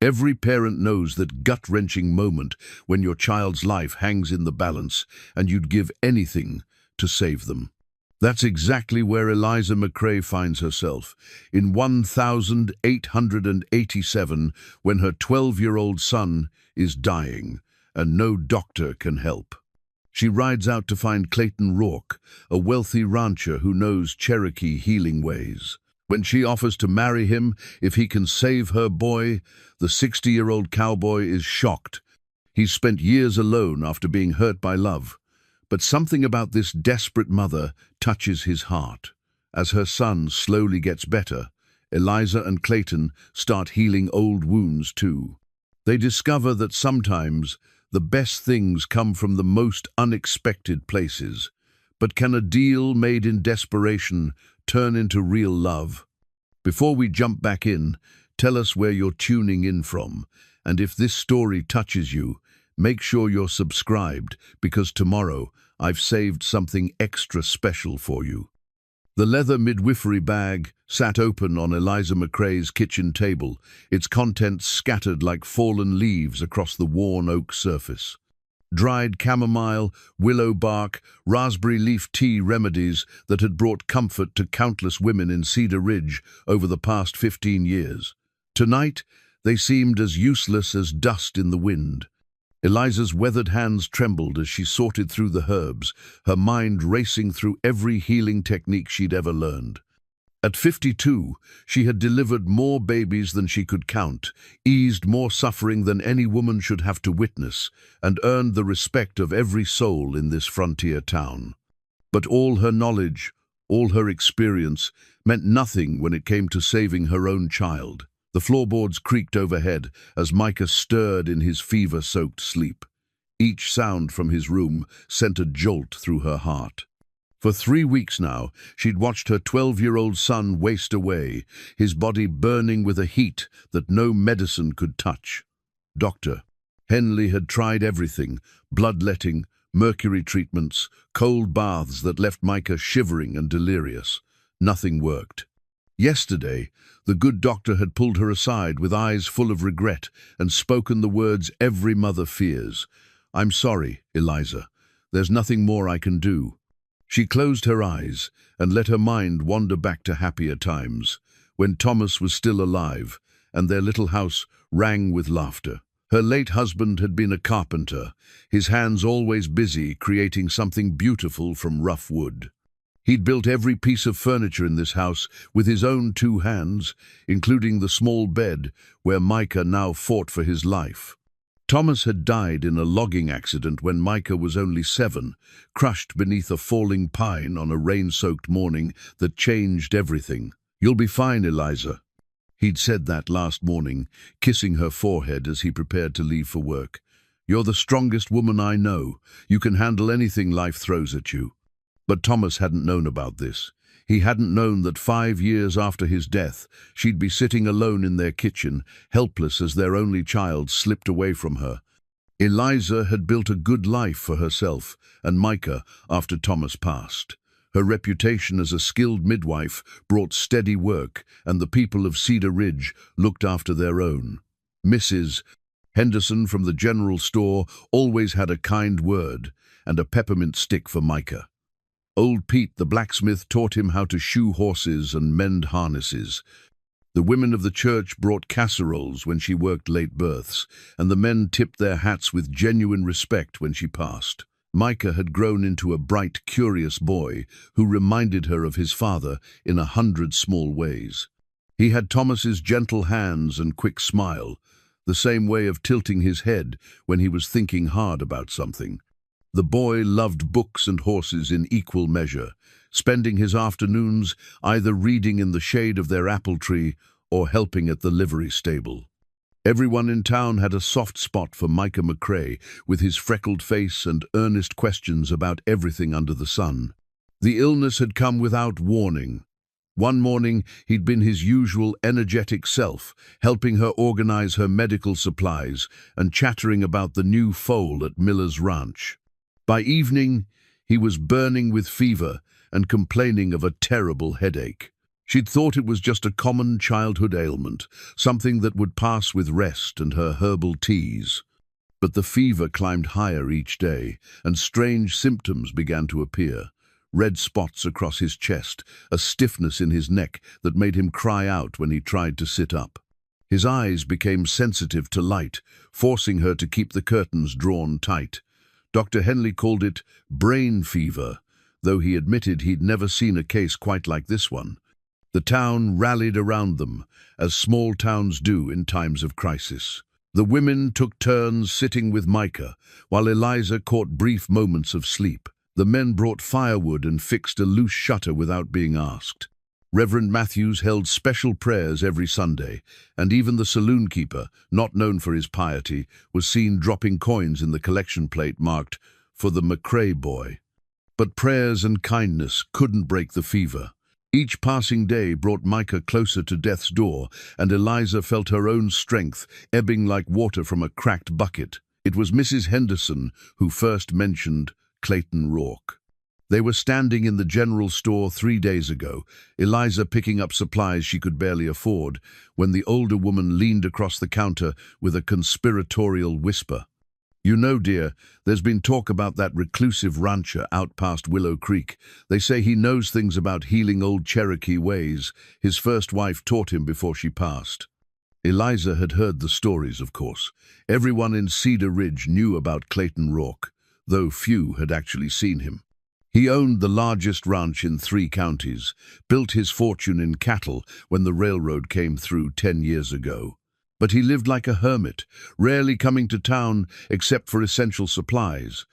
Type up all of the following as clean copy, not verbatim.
Every parent knows that gut-wrenching moment when your child's life hangs in the balance and you'd give anything to save them. That's exactly where Eliza McCrae finds herself, in 1887, when her 12-year-old son is dying and no doctor can help. She rides out to find Clayton Rourke, a wealthy rancher who knows Cherokee healing ways. When she offers to marry him if he can save her boy, the 60-year-old cowboy is shocked. He's spent years alone after being hurt by love. But something about this desperate mother touches his heart. As her son slowly gets better, Eliza and Clayton start healing old wounds too. They discover that sometimes the best things come from the most unexpected places. But can a deal made in desperation turn into real love? Before we jump back in, tell us where you're tuning in from, and if this story touches you, make sure you're subscribed, because tomorrow I've saved something extra special for you. The leather midwifery bag sat open on Eliza McCrae's kitchen table, its contents scattered like fallen leaves across the worn oak surface. Dried chamomile, willow bark, raspberry leaf tea remedies that had brought comfort to countless women in Cedar Ridge over the past 15 years. Tonight, they seemed as useless as dust in the wind. Eliza's weathered hands trembled as she sorted through the herbs, her mind racing through every healing technique she'd ever learned. At 52, she had delivered more babies than she could count, eased more suffering than any woman should have to witness, and earned the respect of every soul in this frontier town. But all her knowledge, all her experience, meant nothing when it came to saving her own child. The floorboards creaked overhead as Micah stirred in his fever-soaked sleep. Each sound from his room sent a jolt through her heart. For 3 weeks now, she'd watched her 12-year-old son waste away, his body burning with a heat that no medicine could touch. Dr. Henley had tried everything: bloodletting, mercury treatments, cold baths that left Micah shivering and delirious. Nothing worked. Yesterday, the good doctor had pulled her aside with eyes full of regret and spoken the words every mother fears. "I'm sorry, Eliza. There's nothing more I can do." She closed her eyes and let her mind wander back to happier times, when Thomas was still alive and their little house rang with laughter. Her late husband had been a carpenter, his hands always busy creating something beautiful from rough wood. He'd built every piece of furniture in this house with his own 2 hands, including the small bed where Micah now fought for his life. Thomas had died in a logging accident when Micah was only 7, crushed beneath a falling pine on a rain-soaked morning that changed everything. "You'll be fine, Eliza." He'd said that last morning, kissing her forehead as he prepared to leave for work. "You're the strongest woman I know. You can handle anything life throws at you." But Thomas hadn't known about this. He hadn't known that 5 years after his death, she'd be sitting alone in their kitchen, helpless as their only child slipped away from her. Eliza had built a good life for herself and Micah after Thomas passed. Her reputation as a skilled midwife brought steady work, and the people of Cedar Ridge looked after their own. Mrs. Henderson from the general store always had a kind word and a peppermint stick for Micah. Old Pete, the blacksmith, taught him how to shoe horses and mend harnesses. The women of the church brought casseroles when she worked late births, and the men tipped their hats with genuine respect when she passed. Micah had grown into a bright, curious boy who reminded her of his father in 100 small ways. He had Thomas's gentle hands and quick smile, the same way of tilting his head when he was thinking hard about something. The boy loved books and horses in equal measure, spending his afternoons either reading in the shade of their apple tree or helping at the livery stable. Everyone in town had a soft spot for Micah McCrae, with his freckled face and earnest questions about everything under the sun. The illness had come without warning. One morning, he'd been his usual energetic self, helping her organize her medical supplies and chattering about the new foal at Miller's ranch. By evening, he was burning with fever and complaining of a terrible headache. She'd thought it was just a common childhood ailment, something that would pass with rest and her herbal teas. But the fever climbed higher each day, and strange symptoms began to appear. Red spots across his chest, a stiffness in his neck that made him cry out when he tried to sit up. His eyes became sensitive to light, forcing her to keep the curtains drawn tight. Dr. Henley called it brain fever, though he admitted he'd never seen a case quite like this one. The town rallied around them, as small towns do in times of crisis. The women took turns sitting with Micah, while Eliza caught brief moments of sleep. The men brought firewood and fixed a loose shutter without being asked. Reverend Matthews held special prayers every Sunday, and even the saloon keeper, not known for his piety, was seen dropping coins in the collection plate marked, "For the McCrae boy." But prayers and kindness couldn't break the fever. Each passing day brought Micah closer to death's door, and Eliza felt her own strength ebbing like water from a cracked bucket. It was Mrs. Henderson who first mentioned Clayton Rourke. They were standing in the general store 3 days ago, Eliza picking up supplies she could barely afford, when the older woman leaned across the counter with a conspiratorial whisper. "You know, dear, there's been talk about that reclusive rancher out past Willow Creek. They say he knows things about healing old Cherokee ways. His first wife taught him before she passed." Eliza had heard the stories, of course. Everyone in Cedar Ridge knew about Clayton Rourke, though few had actually seen him. He owned the largest ranch in 3 counties, built his fortune in cattle when the railroad came through 10 years ago. But he lived like a hermit, rarely coming to town except for essential supplies.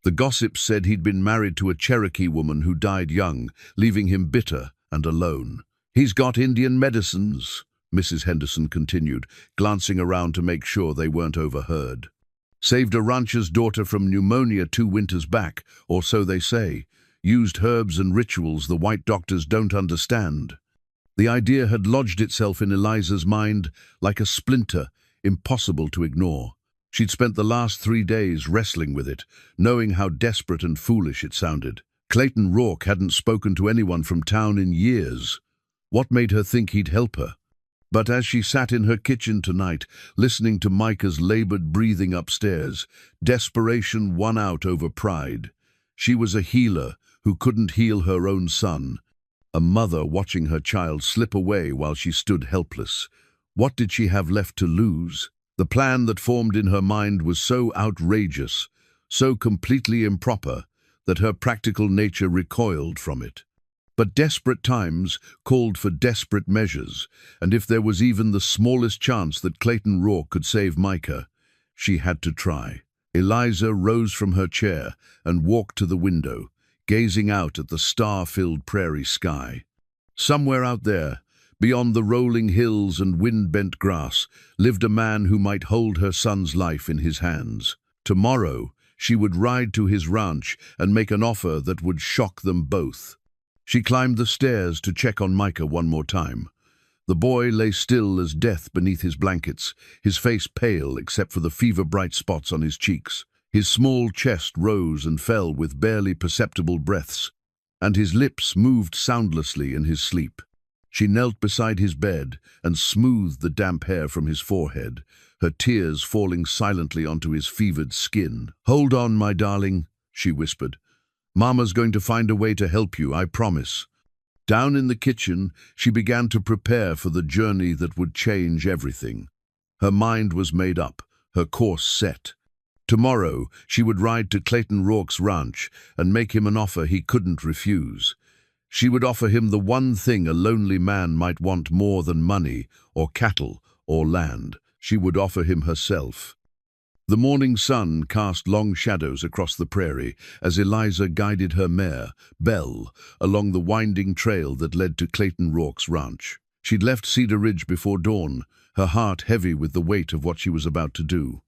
The gossips said he'd been married to a Cherokee woman who died young, leaving him bitter and alone. "He's got Indian medicines," Mrs. Henderson continued, glancing around to make sure they weren't overheard. "Saved a rancher's daughter from pneumonia 2 winters back, or so they say. Used herbs and rituals the white doctors don't understand." The idea had lodged itself in Eliza's mind like a splinter, impossible to ignore. She'd spent the last 3 days wrestling with it, knowing how desperate and foolish it sounded. Clayton Rourke hadn't spoken to anyone from town in years. What made her think he'd help her? But as she sat in her kitchen tonight, listening to Micah's labored breathing upstairs, desperation won out over pride. She was a healer who couldn't heal her own son, a mother watching her child slip away while she stood helpless. What did she have left to lose? The plan that formed in her mind was so outrageous, so completely improper, that her practical nature recoiled from it. But desperate times called for desperate measures, and if there was even the smallest chance that Clayton Rourke could save Micah, she had to try. Eliza rose from her chair and walked to the window, gazing out at the star-filled prairie sky. Somewhere out there, beyond the rolling hills and wind-bent grass, lived a man who might hold her son's life in his hands. Tomorrow, she would ride to his ranch and make an offer that would shock them both. She climbed the stairs to check on Micah one more time. The boy lay still as death beneath his blankets, his face pale except for the fever-bright spots on his cheeks. His small chest rose and fell with barely perceptible breaths, and his lips moved soundlessly in his sleep. She knelt beside his bed and smoothed the damp hair from his forehead, her tears falling silently onto his fevered skin. "Hold on, my darling," she whispered. "Mama's going to find a way to help you, I promise." Down in the kitchen, she began to prepare for the journey that would change everything. Her mind was made up, her course set. Tomorrow, she would ride to Clayton Rourke's ranch and make him an offer he couldn't refuse. She would offer him the one thing a lonely man might want more than money, or cattle, or land. She would offer him herself. The morning sun cast long shadows across the prairie as Eliza guided her mare, Belle, along the winding trail that led to Clayton Rourke's ranch. She'd left Cedar Ridge before dawn, her heart heavy with the weight of what she was about to do.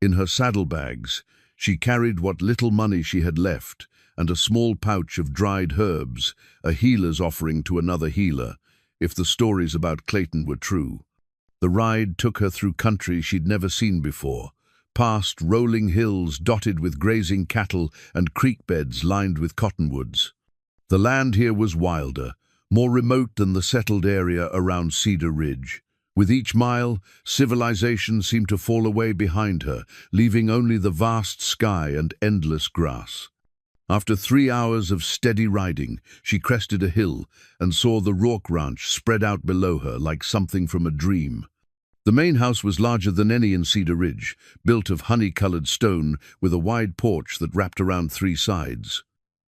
In her saddlebags, she carried what little money she had left and a small pouch of dried herbs, a healer's offering to another healer, if the stories about Clayton were true. The ride took her through country she'd never seen before, past rolling hills dotted with grazing cattle and creek beds lined with cottonwoods. The land here was wilder, more remote than the settled area around Cedar Ridge. With each mile, civilization seemed to fall away behind her, leaving only the vast sky and endless grass. After 3 hours of steady riding, she crested a hill and saw the Rourke Ranch spread out below her like something from a dream. The main house was larger than any in Cedar Ridge, built of honey-colored stone with a wide porch that wrapped around 3 sides.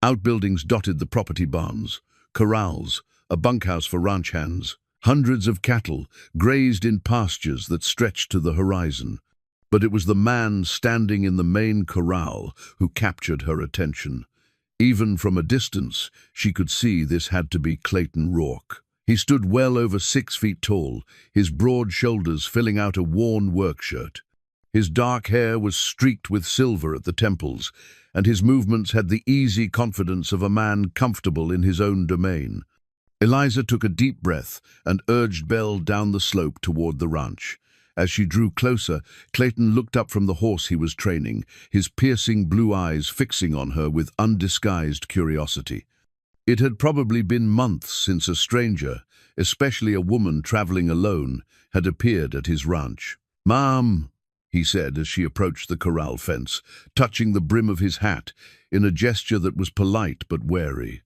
Outbuildings dotted the property: barns, corrals, a bunkhouse for ranch hands. Hundreds of cattle grazed in pastures that stretched to the horizon. But it was the man standing in the main corral who captured her attention. Even from a distance, she could see this had to be Clayton Rourke. He stood well over 6 feet tall, his broad shoulders filling out a worn work shirt. His dark hair was streaked with silver at the temples, and his movements had the easy confidence of a man comfortable in his own domain. Eliza took a deep breath and urged Belle down the slope toward the ranch. As she drew closer, Clayton looked up from the horse he was training, his piercing blue eyes fixing on her with undisguised curiosity. It had probably been months since a stranger, especially a woman traveling alone, had appeared at his ranch. "Ma'am," he said as she approached the corral fence, touching the brim of his hat in a gesture that was polite but wary.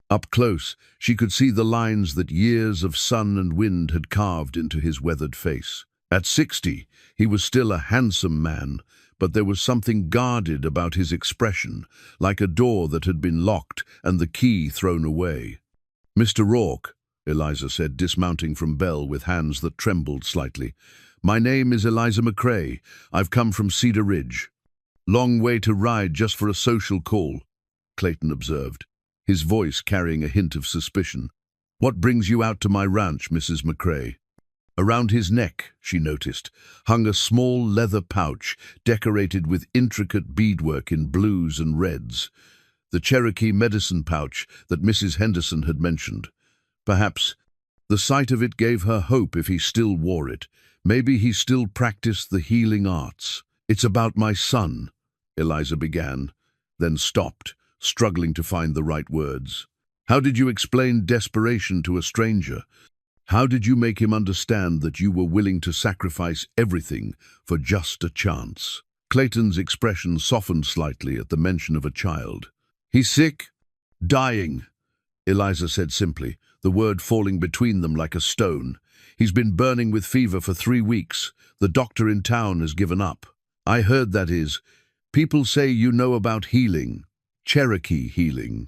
Up close, she could see the lines that years of sun and wind had carved into his weathered face. At 60, he was still a handsome man, but there was something guarded about his expression, like a door that had been locked and the key thrown away. "Mr. Rourke," Eliza said, dismounting from Belle with hands that trembled slightly. "My name is Eliza McCrae. I've come from Cedar Ridge." "Long way to ride just for a social call," Clayton observed, his voice carrying a hint of suspicion. "What brings you out to my ranch, Mrs. McCrae?" Around his neck, she noticed, hung a small leather pouch decorated with intricate beadwork in blues and reds. The Cherokee medicine pouch that Mrs. Henderson had mentioned. Perhaps the sight of it gave her hope if he still wore it. Maybe he still practiced the healing arts. "It's about my son," Eliza began, then stopped, struggling to find the right words. "How did you explain desperation to a stranger? How did you make him understand that you were willing to sacrifice everything for just a chance?" Clayton's expression softened slightly at the mention of a child. "He's sick, dying," Eliza said simply, the word falling between them like a stone. "He's been burning with fever for 3 weeks. The doctor in town has given up." "I heard that is. People say you know about healing. Cherokee healing."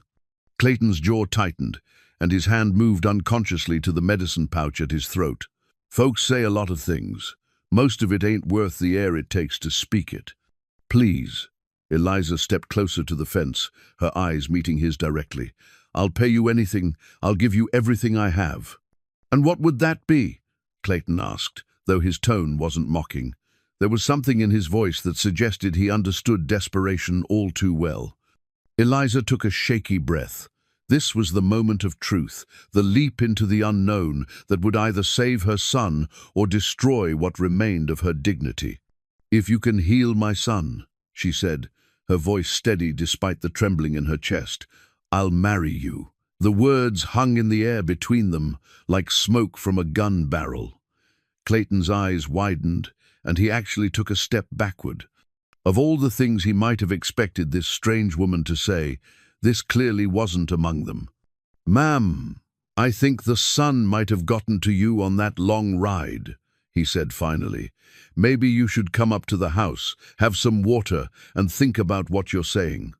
Clayton's jaw tightened, and his hand moved unconsciously to the medicine pouch at his throat. "Folks say a lot of things. Most of it ain't worth the air it takes to speak it." "Please." Eliza stepped closer to the fence, her eyes meeting his directly. "I'll pay you anything. I'll give you everything I have." "And what would that be?" Clayton asked, though his tone wasn't mocking. There was something in his voice that suggested he understood desperation all too well. Eliza took a shaky breath. This was the moment of truth, the leap into the unknown that would either save her son or destroy what remained of her dignity. "If you can heal my son," she said, her voice steady despite the trembling in her chest, "I'll marry you." The words hung in the air between them, like smoke from a gun barrel. Clayton's eyes widened, and he actually took a step backward. Of all the things he might have expected this strange woman to say, this clearly wasn't among them. "Ma'am, I think the sun might have gotten to you on that long ride," he said finally. "Maybe you should come up to the house, have some water, and think about what you're saying."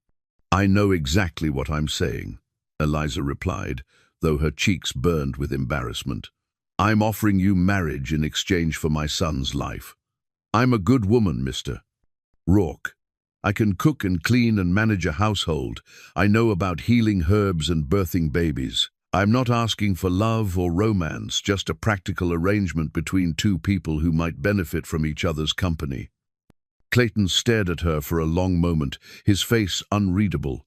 "I know exactly what I'm saying," Eliza replied, though her cheeks burned with embarrassment. "I'm offering you marriage in exchange for my son's life. I'm a good woman, Mr. Rourke. I can cook and clean and manage a household. I know about healing herbs and birthing babies. I'm not asking for love or romance, just a practical arrangement between 2 people who might benefit from each other's company." Clayton stared at her for a long moment, his face unreadable.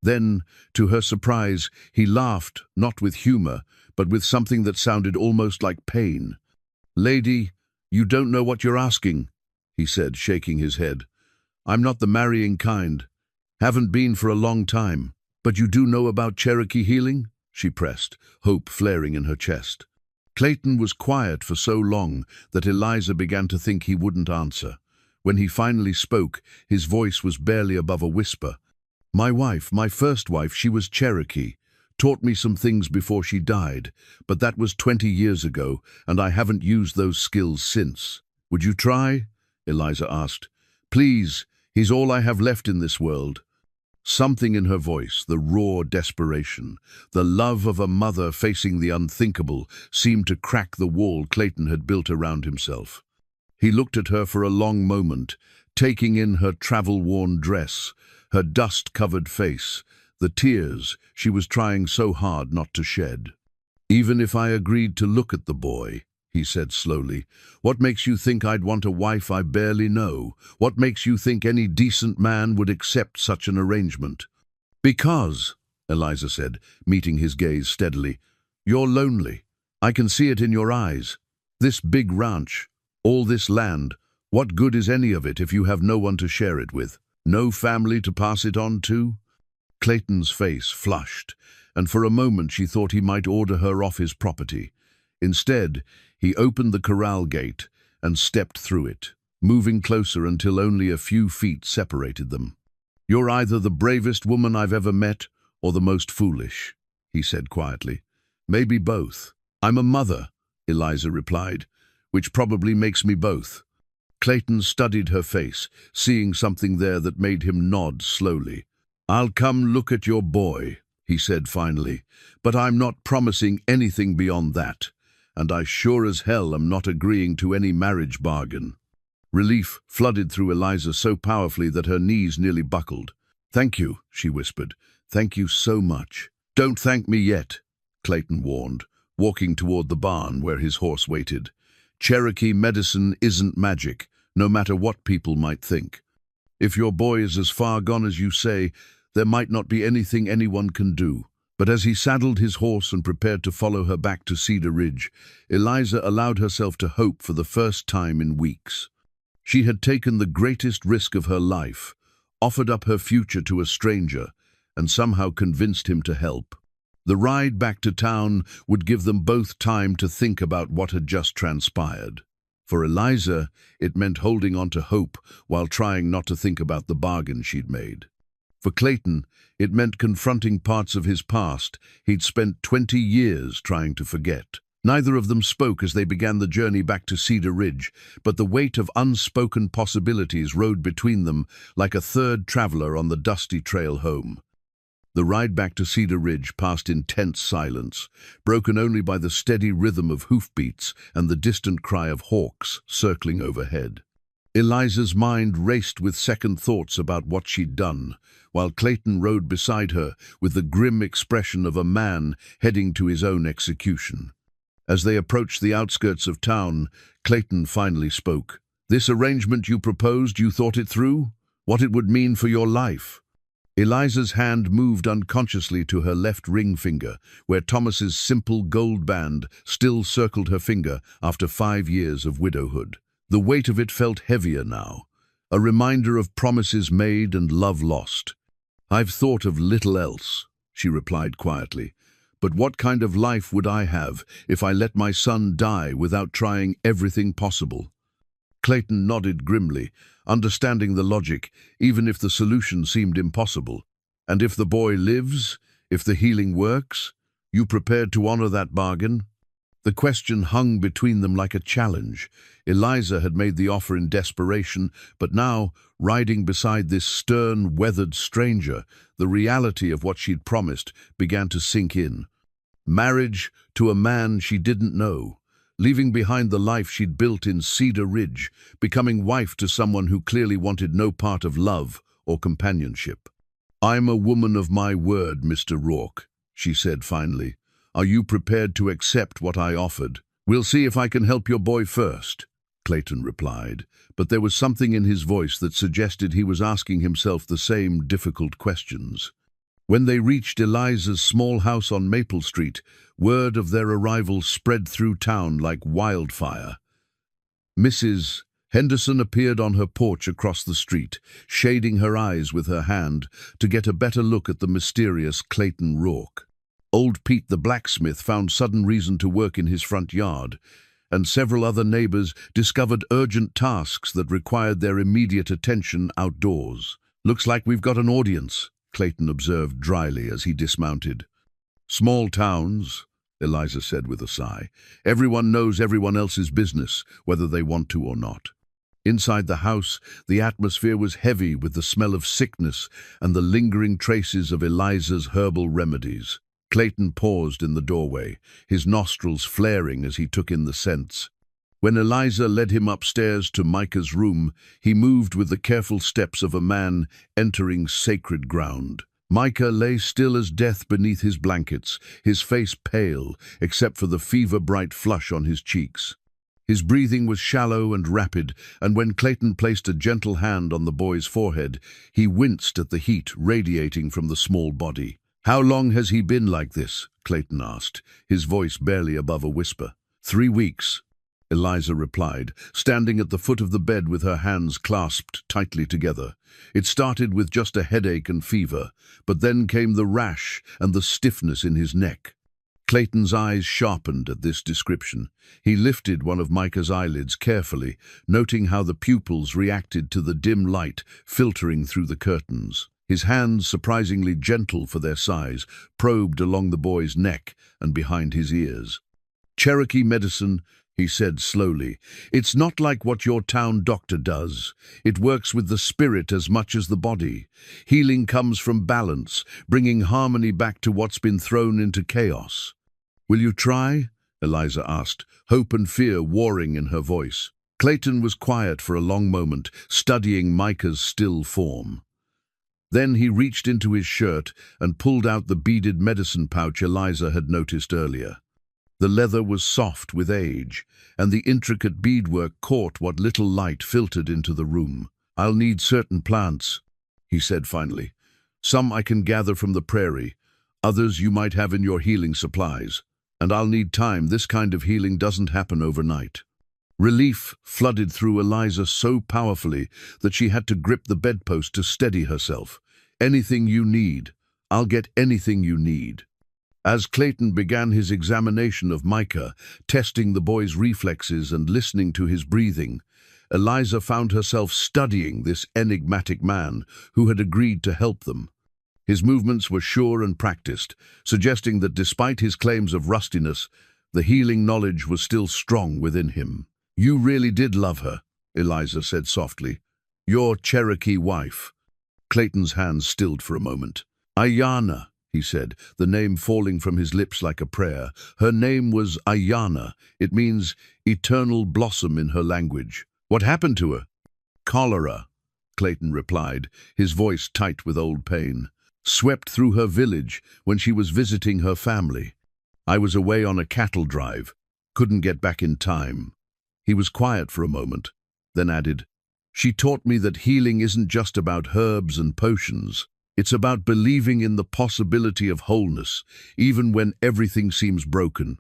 Then, to her surprise, he laughed, not with humor, but with something that sounded almost like pain. "Lady, you don't know what you're asking," he said, shaking his head. "I'm not the marrying kind. Haven't been for a long time. But you do know about Cherokee healing?" she pressed, hope flaring in her chest. Clayton was quiet for so long that Eliza began to think he wouldn't answer. When he finally spoke, his voice was barely above a whisper. "My wife, my first wife, she was Cherokee. Taught me some things before she died, but that was 20 years ago, and I haven't used those skills since. Would you try?" Eliza asked. "Please, he's all I have left in this world." Something in her voice, the raw desperation, the love of a mother facing the unthinkable, seemed to crack the wall Clayton had built around himself. He looked at her for a long moment, taking in her travel-worn dress, her dust-covered face, the tears she was trying so hard not to shed. "Even if I agreed to look at the boy," he said slowly, "what makes you think I'd want a wife I barely know? What makes you think any decent man would accept such an arrangement?" "Because," Eliza said, meeting his gaze steadily, "you're lonely. I can see it in your eyes. This big ranch, all this land, what good is any of it if you have no one to share it with? No family to pass it on to?" Clayton's face flushed, and for a moment she thought he might order her off his property. Instead, he opened the corral gate and stepped through it, moving closer until only a few feet separated them. "You're either the bravest woman I've ever met or the most foolish," he said quietly. "Maybe both." "I'm a mother," Eliza replied, "which probably makes me both." Clayton studied her face, seeing something there that made him nod slowly. "I'll come look at your boy," he said finally, "but I'm not promising anything beyond that. And I sure as hell am not agreeing to any marriage bargain." Relief flooded through Eliza so powerfully that her knees nearly buckled. "Thank you," she whispered. "Thank you so much." "Don't thank me yet," Clayton warned, walking toward the barn where his horse waited. "Cherokee medicine isn't magic, no matter what people might think. If your boy is as far gone as you say, there might not be anything anyone can do." But as he saddled his horse and prepared to follow her back to Cedar Ridge, Eliza allowed herself to hope for the first time in weeks. She had taken the greatest risk of her life, offered up her future to a stranger, and somehow convinced him to help. The ride back to town would give them both time to think about what had just transpired. For Eliza, it meant holding on to hope while trying not to think about the bargain she'd made. For Clayton, it meant confronting parts of his past he'd spent 20 years trying to forget. Neither of them spoke as they began the journey back to Cedar Ridge, but the weight of unspoken possibilities rode between them like a third traveler on the dusty trail home. The ride back to Cedar Ridge passed in tense silence, broken only by the steady rhythm of hoofbeats and the distant cry of hawks circling overhead. Eliza's mind raced with second thoughts about what she'd done, while Clayton rode beside her with the grim expression of a man heading to his own execution. As they approached the outskirts of town, Clayton finally spoke. "This arrangement you proposed, you thought it through? What it would mean for your life?" Eliza's hand moved unconsciously to her left ring finger, where Thomas's simple gold band still circled her finger after 5 years of widowhood. The weight of it felt heavier now, a reminder of promises made and love lost. "I've thought of little else," she replied quietly. "But what kind of life would I have if I let my son die without trying everything possible?" Clayton nodded grimly, understanding the logic, even if the solution seemed impossible. "And if the boy lives, if the healing works, you prepared to honor that bargain?" The question hung between them like a challenge. Eliza had made the offer in desperation, but now, riding beside this stern, weathered stranger, the reality of what she'd promised began to sink in. Marriage to a man she didn't know, leaving behind the life she'd built in Cedar Ridge, becoming wife to someone who clearly wanted no part of love or companionship. "I'm a woman of my word, Mr. Rourke," she said finally. "Are you prepared to accept what I offered?" "We'll see if I can help your boy first," Clayton replied, but there was something in his voice that suggested he was asking himself the same difficult questions. When they reached Eliza's small house on Maple Street, word of their arrival spread through town like wildfire. Mrs. Henderson appeared on her porch across the street, shading her eyes with her hand to get a better look at the mysterious Clayton Rourke. Old Pete the blacksmith found sudden reason to work in his front yard, and several other neighbors discovered urgent tasks that required their immediate attention outdoors. "Looks like we've got an audience," Clayton observed dryly as he dismounted. "Small towns," Eliza said with a sigh. "Everyone knows everyone else's business, whether they want to or not." Inside the house, the atmosphere was heavy with the smell of sickness and the lingering traces of Eliza's herbal remedies. Clayton paused in the doorway, his nostrils flaring as he took in the scents. When Eliza led him upstairs to Micah's room, he moved with the careful steps of a man entering sacred ground. Micah lay still as death beneath his blankets, his face pale, except for the fever-bright flush on his cheeks. His breathing was shallow and rapid, and when Clayton placed a gentle hand on the boy's forehead, he winced at the heat radiating from the small body. "How long has he been like this?" Clayton asked, his voice barely above a whisper. 3 weeks, Eliza replied, standing at the foot of the bed with her hands clasped tightly together. "It started with just a headache and fever, but then came the rash and the stiffness in his neck." Clayton's eyes sharpened at this description. He lifted one of Micah's eyelids carefully, noting how the pupils reacted to the dim light filtering through the curtains. His hands, surprisingly gentle for their size, probed along the boy's neck and behind his ears. "Cherokee medicine," he said slowly. "It's not like what your town doctor does. It works with the spirit as much as the body. Healing comes from balance, bringing harmony back to what's been thrown into chaos." "Will you try?" Eliza asked, hope and fear warring in her voice. Clayton was quiet for a long moment, studying Micah's still form. Then he reached into his shirt and pulled out the beaded medicine pouch Eliza had noticed earlier. The leather was soft with age, and the intricate beadwork caught what little light filtered into the room. "I'll need certain plants," he said finally. "Some I can gather from the prairie, others you might have in your healing supplies. And I'll need time. This kind of healing doesn't happen overnight." Relief flooded through Eliza so powerfully that she had to grip the bedpost to steady herself. "Anything you need. I'll get anything you need." As Clayton began his examination of Micah, testing the boy's reflexes and listening to his breathing, Eliza found herself studying this enigmatic man who had agreed to help them. His movements were sure and practiced, suggesting that despite his claims of rustiness, the healing knowledge was still strong within him. "You really did love her," Eliza said softly. "Your Cherokee wife." Clayton's hands stilled for a moment. "Ayana," he said, the name falling from his lips like a prayer. "Her name was Ayana. It means eternal blossom in her language." "What happened to her?" "Cholera," Clayton replied, his voice tight with old pain. "Swept through her village when she was visiting her family. I was away on a cattle drive. Couldn't get back in time." He was quiet for a moment, then added, "She taught me that healing isn't just about herbs and potions. It's about believing in the possibility of wholeness, even when everything seems broken."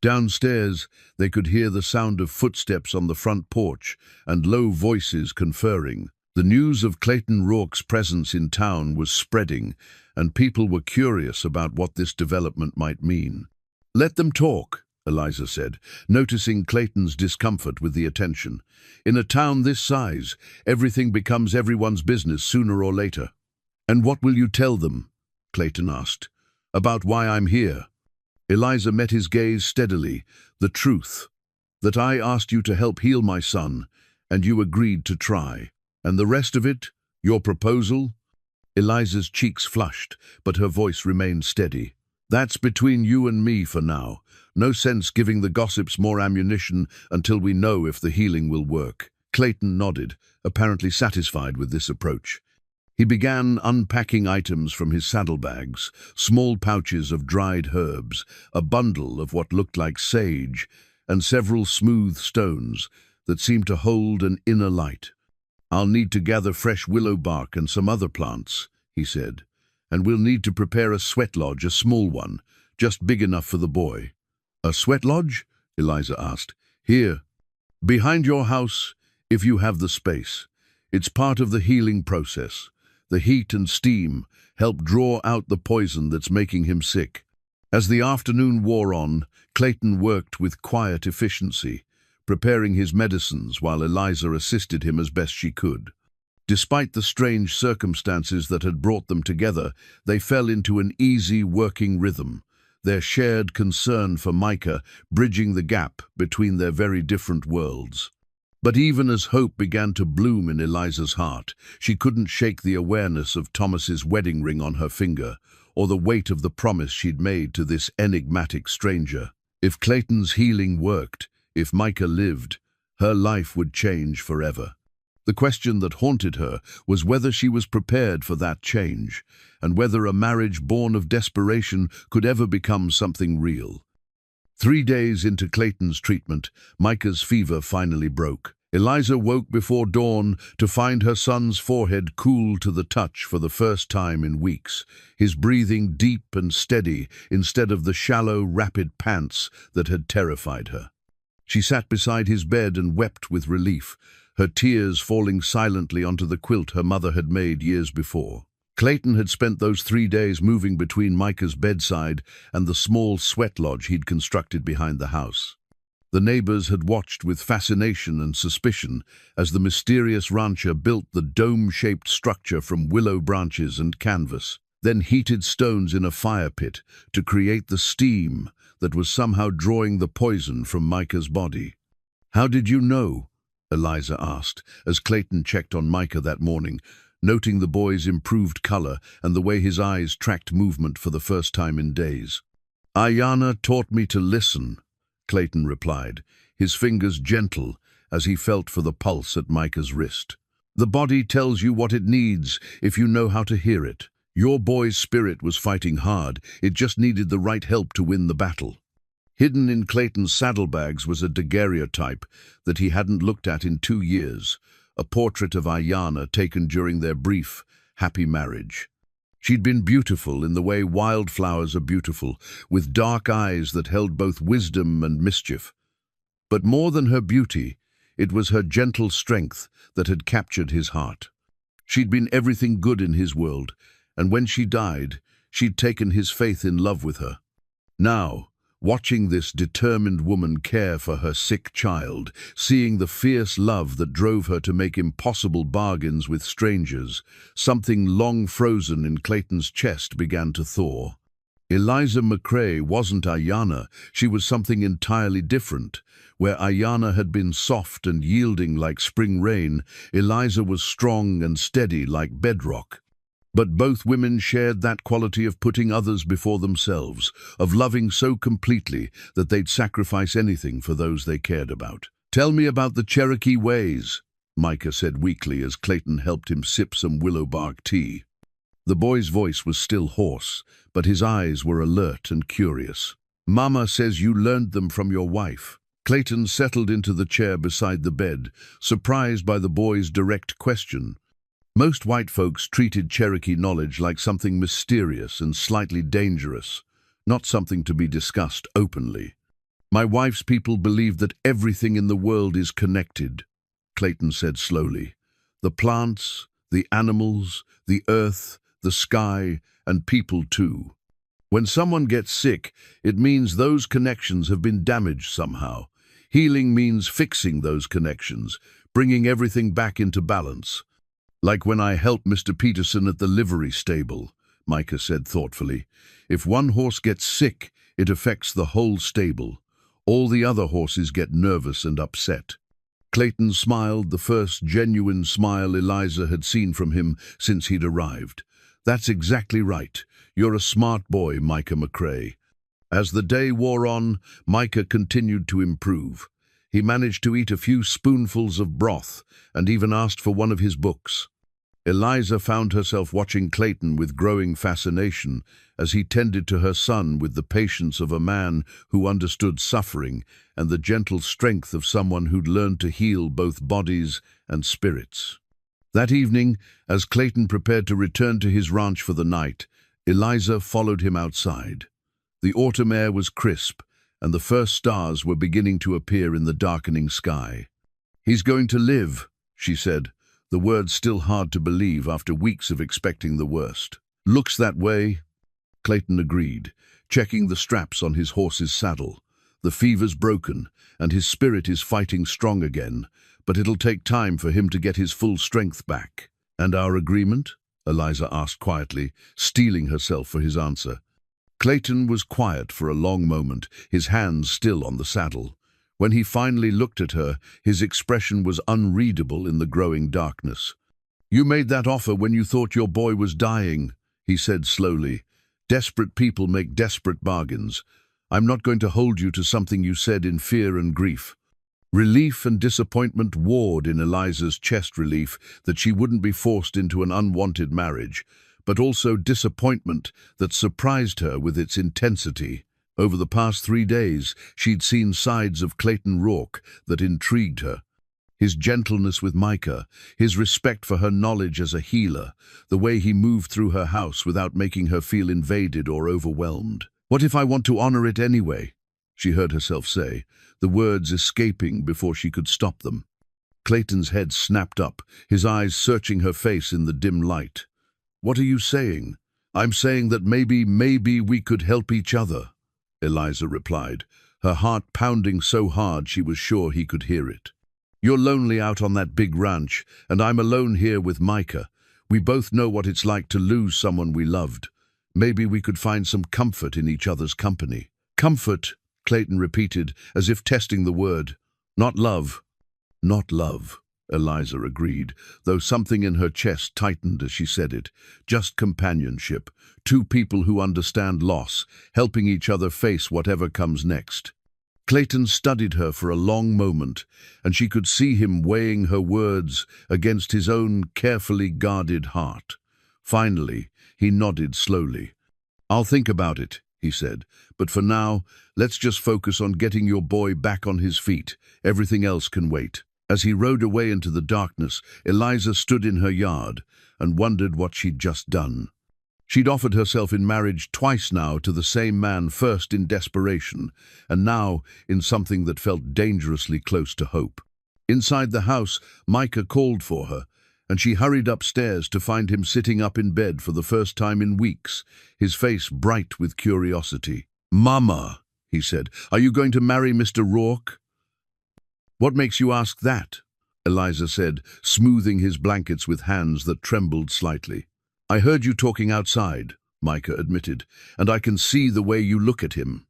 Downstairs, they could hear the sound of footsteps on the front porch and low voices conferring. The news of Clayton Rourke's presence in town was spreading, and people were curious about what this development might mean. "Let them talk," Eliza said, noticing Clayton's discomfort with the attention. "In a town this size, everything becomes everyone's business sooner or later." "And what will you tell them?" Clayton asked. "About why I'm here." Eliza met his gaze steadily. "The truth. That I asked you to help heal my son, and you agreed to try. And the rest of it? Your proposal?" Eliza's cheeks flushed, but her voice remained steady. "That's between you and me for now. No sense giving the gossips more ammunition until we know if the healing will work." Clayton nodded, apparently satisfied with this approach. He began unpacking items from his saddlebags, small pouches of dried herbs, a bundle of what looked like sage, and several smooth stones that seemed to hold an inner light. "I'll need to gather fresh willow bark and some other plants," he said, "and we'll need to prepare a sweat lodge, a small one, just big enough for the boy." "A sweat lodge?" Eliza asked. "Here, behind your house, if you have the space. It's part of the healing process. The heat and steam help draw out the poison that's making him sick." As the afternoon wore on, Clayton worked with quiet efficiency, preparing his medicines while Eliza assisted him as best she could. Despite the strange circumstances that had brought them together, they fell into an easy working rhythm, their shared concern for Micah bridging the gap between their very different worlds. But even as hope began to bloom in Eliza's heart, she couldn't shake the awareness of Thomas's wedding ring on her finger, or the weight of the promise she'd made to this enigmatic stranger. If Clayton's healing worked, if Micah lived, her life would change forever. The question that haunted her was whether she was prepared for that change, and whether a marriage born of desperation could ever become something real. 3 days into Clayton's treatment, Micah's fever finally broke. Eliza woke before dawn to find her son's forehead cool to the touch for the first time in weeks, his breathing deep and steady instead of the shallow, rapid pants that had terrified her. She sat beside his bed and wept with relief, her tears falling silently onto the quilt her mother had made years before. Clayton had spent those 3 days moving between Micah's bedside and the small sweat lodge he'd constructed behind the house. The neighbors had watched with fascination and suspicion as the mysterious rancher built the dome-shaped structure from willow branches and canvas, then heated stones in a fire pit to create the steam that was somehow drawing the poison from Micah's body. "How did you know?" Eliza asked, as Clayton checked on Micah that morning, noting the boy's improved color and the way his eyes tracked movement for the first time in days. "Ayanna taught me to listen," Clayton replied, his fingers gentle as he felt for the pulse at Micah's wrist. "The body tells you what it needs if you know how to hear it. Your boy's spirit was fighting hard, it just needed the right help to win the battle." Hidden in Clayton's saddlebags was a daguerreotype that he hadn't looked at in 2 years, a portrait of Ayanna taken during their brief, happy marriage. She'd been beautiful in the way wildflowers are beautiful, with dark eyes that held both wisdom and mischief. But more than her beauty, it was her gentle strength that had captured his heart. She'd been everything good in his world, and when she died, she'd taken his faith in love with her. Now, watching this determined woman care for her sick child, seeing the fierce love that drove her to make impossible bargains with strangers, something long frozen in Clayton's chest began to thaw. Eliza McCrae wasn't Ayanna, she was something entirely different. Where Ayanna had been soft and yielding like spring rain, Eliza was strong and steady like bedrock. But both women shared that quality of putting others before themselves, of loving so completely that they'd sacrifice anything for those they cared about. "Tell me about the Cherokee ways," Micah said weakly as Clayton helped him sip some willow bark tea. The boy's voice was still hoarse, but his eyes were alert and curious. "Mama says you learned them from your wife." Clayton settled into the chair beside the bed, surprised by the boy's direct question. Most white folks treated Cherokee knowledge like something mysterious and slightly dangerous, not something to be discussed openly. "My wife's people believe that everything in the world is connected," Clayton said slowly. "The plants, the animals, the earth, the sky, and people too. When someone gets sick, it means those connections have been damaged somehow. Healing means fixing those connections, bringing everything back into balance. Like when I helped Mr. Peterson at the livery stable," Micah said thoughtfully. "If one horse gets sick, it affects the whole stable. All the other horses get nervous and upset." Clayton smiled, the first genuine smile Eliza had seen from him since he'd arrived. "That's exactly right. You're a smart boy, Micah McCrae." As the day wore on, Micah continued to improve. He managed to eat a few spoonfuls of broth and even asked for one of his books. Eliza found herself watching Clayton with growing fascination as he tended to her son with the patience of a man who understood suffering and the gentle strength of someone who'd learned to heal both bodies and spirits. That evening, as Clayton prepared to return to his ranch for the night, Eliza followed him outside. The autumn air was crisp, and the first stars were beginning to appear in the darkening sky. "He's going to live," she said, the words still hard to believe after weeks of expecting the worst. "Looks that way." Clayton agreed, checking the straps on his horse's saddle. The fever's broken, and his spirit is fighting strong again, but it'll take time for him to get his full strength back. And our agreement? Eliza asked quietly, steeling herself for his answer. Clayton was quiet for a long moment, his hands still on the saddle. When he finally looked at her, his expression was unreadable in the growing darkness. "You made that offer when you thought your boy was dying," he said slowly. "Desperate people make desperate bargains. I'm not going to hold you to something you said in fear and grief." Relief and disappointment warred in Eliza's chest, relief that she wouldn't be forced into an unwanted marriage, but also disappointment that surprised her with its intensity. Over the past 3 days, she'd seen sides of Clayton Rourke that intrigued her. His gentleness with Micah, his respect for her knowledge as a healer, the way he moved through her house without making her feel invaded or overwhelmed. "What if I want to honor it anyway?" she heard herself say, the words escaping before she could stop them. Clayton's head snapped up, his eyes searching her face in the dim light. "What are you saying?" "I'm saying that maybe we could help each other," Eliza replied, her heart pounding so hard she was sure he could hear it. "You're lonely out on that big ranch, and I'm alone here with Micah. We both know what it's like to lose someone we loved. Maybe we could find some comfort in each other's company." "Comfort," Clayton repeated, as if testing the word. "Not love." "Not love," Eliza agreed, though something in her chest tightened as she said it. "Just companionship. Two people who understand loss, helping each other face whatever comes next." Clayton studied her for a long moment, and she could see him weighing her words against his own carefully guarded heart. Finally, he nodded slowly. "I'll think about it," he said, "but for now, let's just focus on getting your boy back on his feet. Everything else can wait." As he rode away into the darkness, Eliza stood in her yard and wondered what she'd just done. She'd offered herself in marriage twice now to the same man, first in desperation, and now in something that felt dangerously close to hope. Inside the house, Micah called for her, and she hurried upstairs to find him sitting up in bed for the first time in weeks, his face bright with curiosity. "Mama," he said, "are you going to marry Mr. Rourke?" "What makes you ask that?" Eliza said, smoothing his blankets with hands that trembled slightly. "I heard you talking outside," Micah admitted, "and I can see the way you look at him.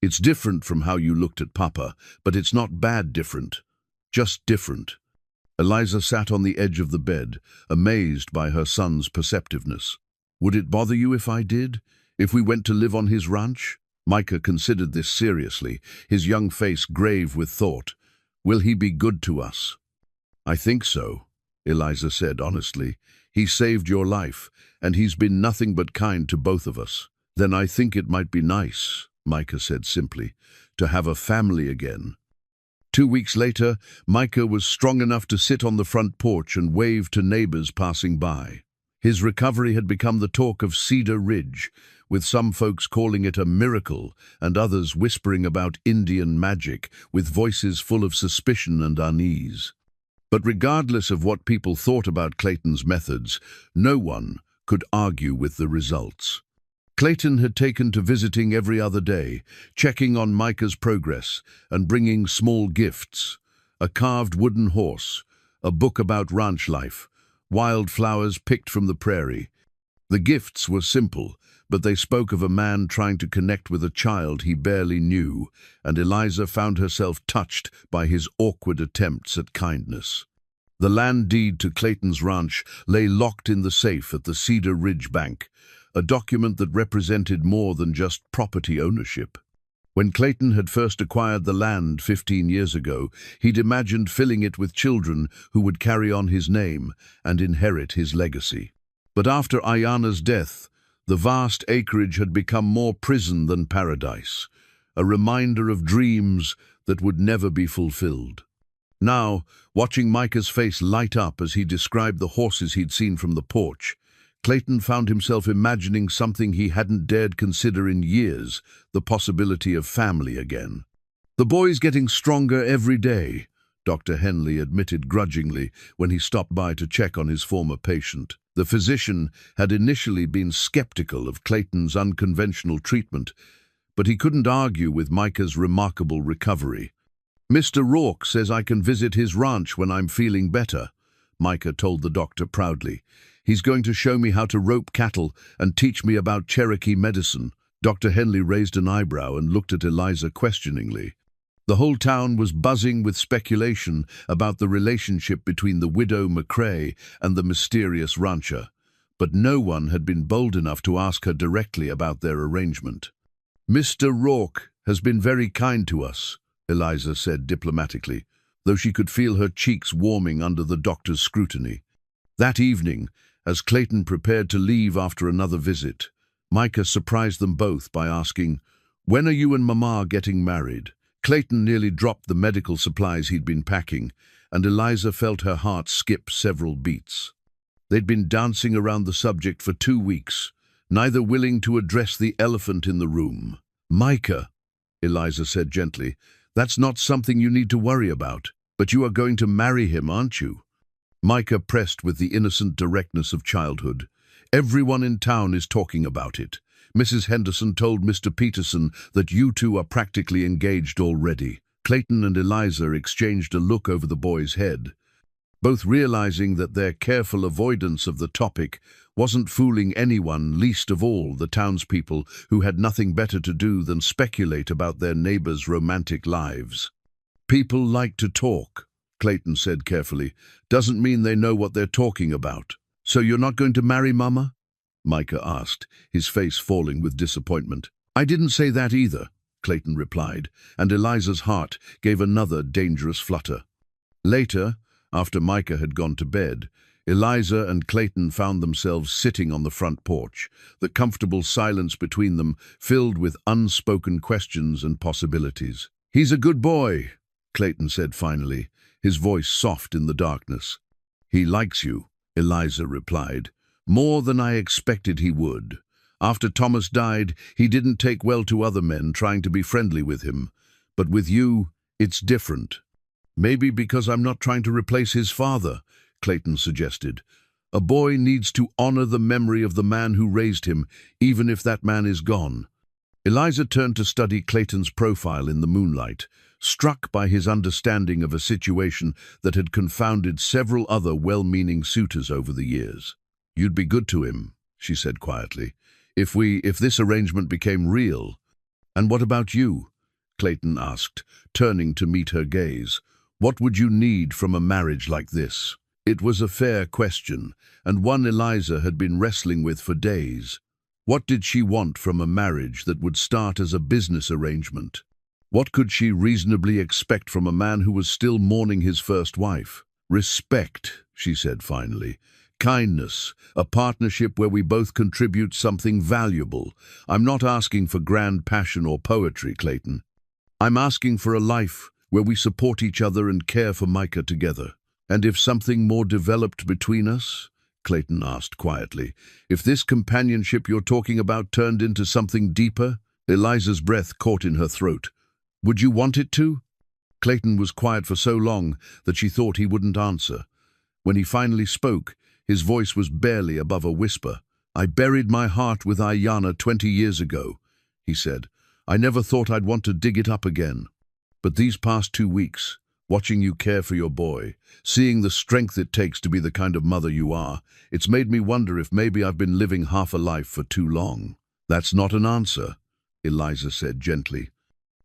It's different from how you looked at Papa, but it's not bad different, just different." Eliza sat on the edge of the bed, amazed by her son's perceptiveness. "Would it bother you if I did? If we went to live on his ranch?" Micah considered this seriously, his young face grave with thought. "Will he be good to us?" "I think so," Eliza said honestly. "He saved your life, and he's been nothing but kind to both of us." "Then I think it might be nice," Micah said simply, "to have a family again." 2 weeks later, Micah was strong enough to sit on the front porch and wave to neighbors passing by. His recovery had become the talk of Cedar Ridge, with some folks calling it a miracle and others whispering about Indian magic, with voices full of suspicion and unease. But regardless of what people thought about Clayton's methods, no one could argue with the results. Clayton had taken to visiting every other day, checking on Micah's progress and bringing small gifts: a carved wooden horse, a book about ranch life, wildflowers picked from the prairie. The gifts were simple, but they spoke of a man trying to connect with a child he barely knew, and Eliza found herself touched by his awkward attempts at kindness. The land deed to Clayton's ranch lay locked in the safe at the Cedar Ridge Bank, a document that represented more than just property ownership. When Clayton had first acquired the land 15 years ago, he'd imagined filling it with children who would carry on his name and inherit his legacy. But after Ayana's death, the vast acreage had become more prison than paradise, a reminder of dreams that would never be fulfilled. Now, watching Micah's face light up as he described the horses he'd seen from the porch, Clayton found himself imagining something he hadn't dared consider in years: the possibility of family again. "The boy's getting stronger every day," Dr. Henley admitted grudgingly when he stopped by to check on his former patient. The physician had initially been skeptical of Clayton's unconventional treatment, but he couldn't argue with Micah's remarkable recovery. "Mr. Rourke says I can visit his ranch when I'm feeling better," Micah told the doctor proudly. "He's going to show me how to rope cattle and teach me about Cherokee medicine." Dr. Henley raised an eyebrow and looked at Eliza questioningly. The whole town was buzzing with speculation about the relationship between the widow McCrae and the mysterious rancher, but no one had been bold enough to ask her directly about their arrangement. "Mr. Rourke has been very kind to us," Eliza said diplomatically, though she could feel her cheeks warming under the doctor's scrutiny. That evening, as Clayton prepared to leave after another visit, Micah surprised them both by asking, "When are you and Mama getting married?" Clayton nearly dropped the medical supplies he'd been packing, and Eliza felt her heart skip several beats. They'd been dancing around the subject for 2 weeks, neither willing to address the elephant in the room. "Micah," Eliza said gently, "that's not something you need to worry about, but you are going to marry him, aren't you?" Micah pressed with the innocent directness of childhood. "Everyone in town is talking about it. Mrs. Henderson told Mr. Peterson that you two are practically engaged already." Clayton and Eliza exchanged a look over the boy's head, both realizing that their careful avoidance of the topic wasn't fooling anyone, least of all the townspeople who had nothing better to do than speculate about their neighbors' romantic lives. "People like to talk," Clayton said carefully. "Doesn't mean they know what they're talking about." "So you're not going to marry Mama?" Micah asked, his face falling with disappointment. "I didn't say that either," Clayton replied, and Eliza's heart gave another dangerous flutter. Later, after Micah had gone to bed, Eliza and Clayton found themselves sitting on the front porch, the comfortable silence between them filled with unspoken questions and possibilities. "He's a good boy," Clayton said finally, his voice soft in the darkness. "He likes you," Eliza replied. "More than I expected he would. After Thomas died, he didn't take well to other men trying to be friendly with him. But with you, it's different." "Maybe because I'm not trying to replace his father," Clayton suggested. "A boy needs to honor the memory of the man who raised him, even if that man is gone." Eliza turned to study Clayton's profile in the moonlight, struck by his understanding of a situation that had confounded several other well-meaning suitors over the years. "You'd be good to him," she said quietly, if this arrangement became real." "And what about you?" Clayton asked, turning to meet her gaze. "What would you need from a marriage like this?" It was a fair question, and one Eliza had been wrestling with for days. What did she want from a marriage that would start as a business arrangement? What could she reasonably expect from a man who was still mourning his first wife? "Respect," she said finally. "Kindness, a partnership where we both contribute something valuable. I'm not asking for grand passion or poetry, Clayton. I'm asking for a life where we support each other and care for Micah together." "And if something more developed between us?" Clayton asked quietly. "If this companionship you're talking about turned into something deeper?" Eliza's breath caught in her throat. "Would you want it to?" Clayton was quiet for so long that she thought he wouldn't answer. When he finally spoke, his voice was barely above a whisper. "I buried my heart with Ayanna 20 years ago," he said. "I never thought I'd want to dig it up again. But these past 2 weeks, watching you care for your boy, seeing the strength it takes to be the kind of mother you are, it's made me wonder if maybe I've been living half a life for too long." "That's not an answer," Eliza said gently.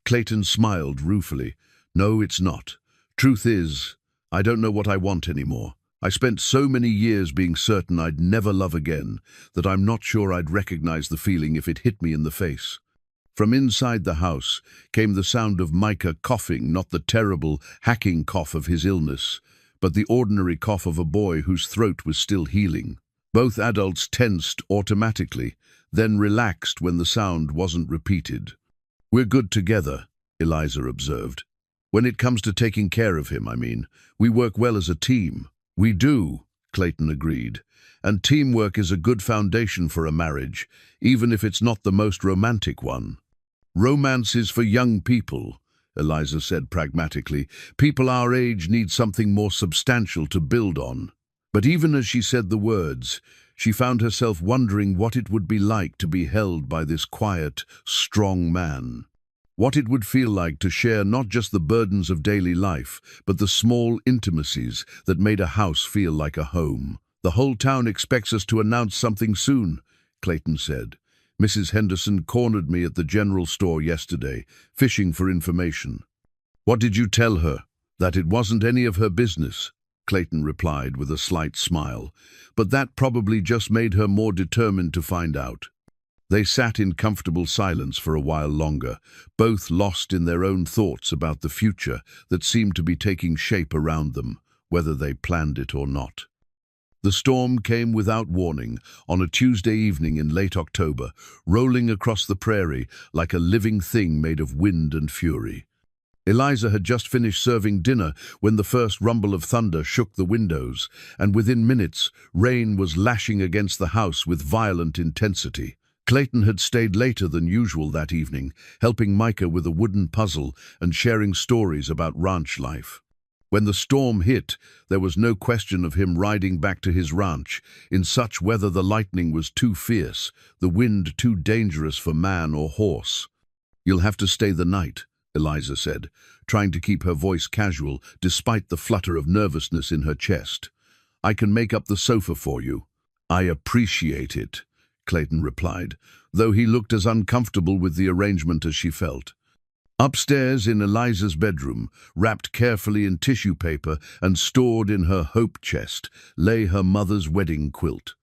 Clayton smiled ruefully. "No, it's not. Truth is, I don't know what I want anymore. I spent so many years being certain I'd never love again that I'm not sure I'd recognize the feeling if it hit me in the face." From inside the house came the sound of Micah coughing, not the terrible, hacking cough of his illness, but the ordinary cough of a boy whose throat was still healing. Both adults tensed automatically, then relaxed when the sound wasn't repeated. "We're good together," Eliza observed. "When it comes to taking care of him, I mean. We work well as a team." "We do," Clayton agreed. "And teamwork is a good foundation for a marriage, even if it's not the most romantic one." "Romance is for young people," Eliza said pragmatically. People our age need something more substantial to build on. But even as she said the words, she found herself wondering what it would be like to be held by this quiet, strong man. What it would feel like to share not just the burdens of daily life, but the small intimacies that made a house feel like a home. "The whole town expects us to announce something soon," Clayton said. "Mrs. Henderson cornered me at the general store yesterday, fishing for information." "What did you tell her?" "That it wasn't any of her business," Clayton replied with a slight smile, but that probably just made her more determined to find out. They sat in comfortable silence for a while longer, both lost in their own thoughts about the future that seemed to be taking shape around them, whether they planned it or not. The storm came without warning on a Tuesday evening in late October, rolling across the prairie like a living thing made of wind and fury. Eliza had just finished serving dinner when the first rumble of thunder shook the windows, and within minutes, rain was lashing against the house with violent intensity. Clayton had stayed later than usual that evening, helping Micah with a wooden puzzle and sharing stories about ranch life. When the storm hit, there was no question of him riding back to his ranch. In such weather, the lightning was too fierce, the wind too dangerous for man or horse. "You'll have to stay the night," Eliza said, trying to keep her voice casual despite the flutter of nervousness in her chest. "I can make up the sofa for you." "I appreciate it," Clayton replied, though he looked as uncomfortable with the arrangement as she felt. Upstairs in Eliza's bedroom, wrapped carefully in tissue paper and stored in her hope chest, lay her mother's wedding quilt.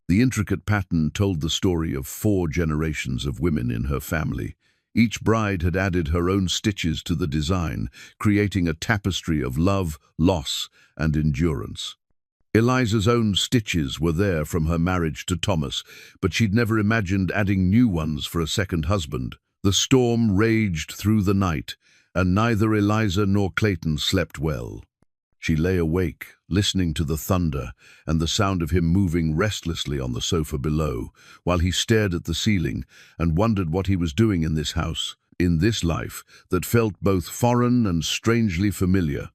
The intricate pattern told the story of 4 generations of women in her family. Each bride had added her own stitches to the design, creating a tapestry of love, loss, and endurance. Eliza's own stitches were there from her marriage to Thomas, but she'd never imagined adding new ones for a second husband. The storm raged through the night, and neither Eliza nor Clayton slept well. She lay awake, listening to the thunder and the sound of him moving restlessly on the sofa below, while he stared at the ceiling and wondered what he was doing in this house, in this life that felt both foreign and strangely familiar.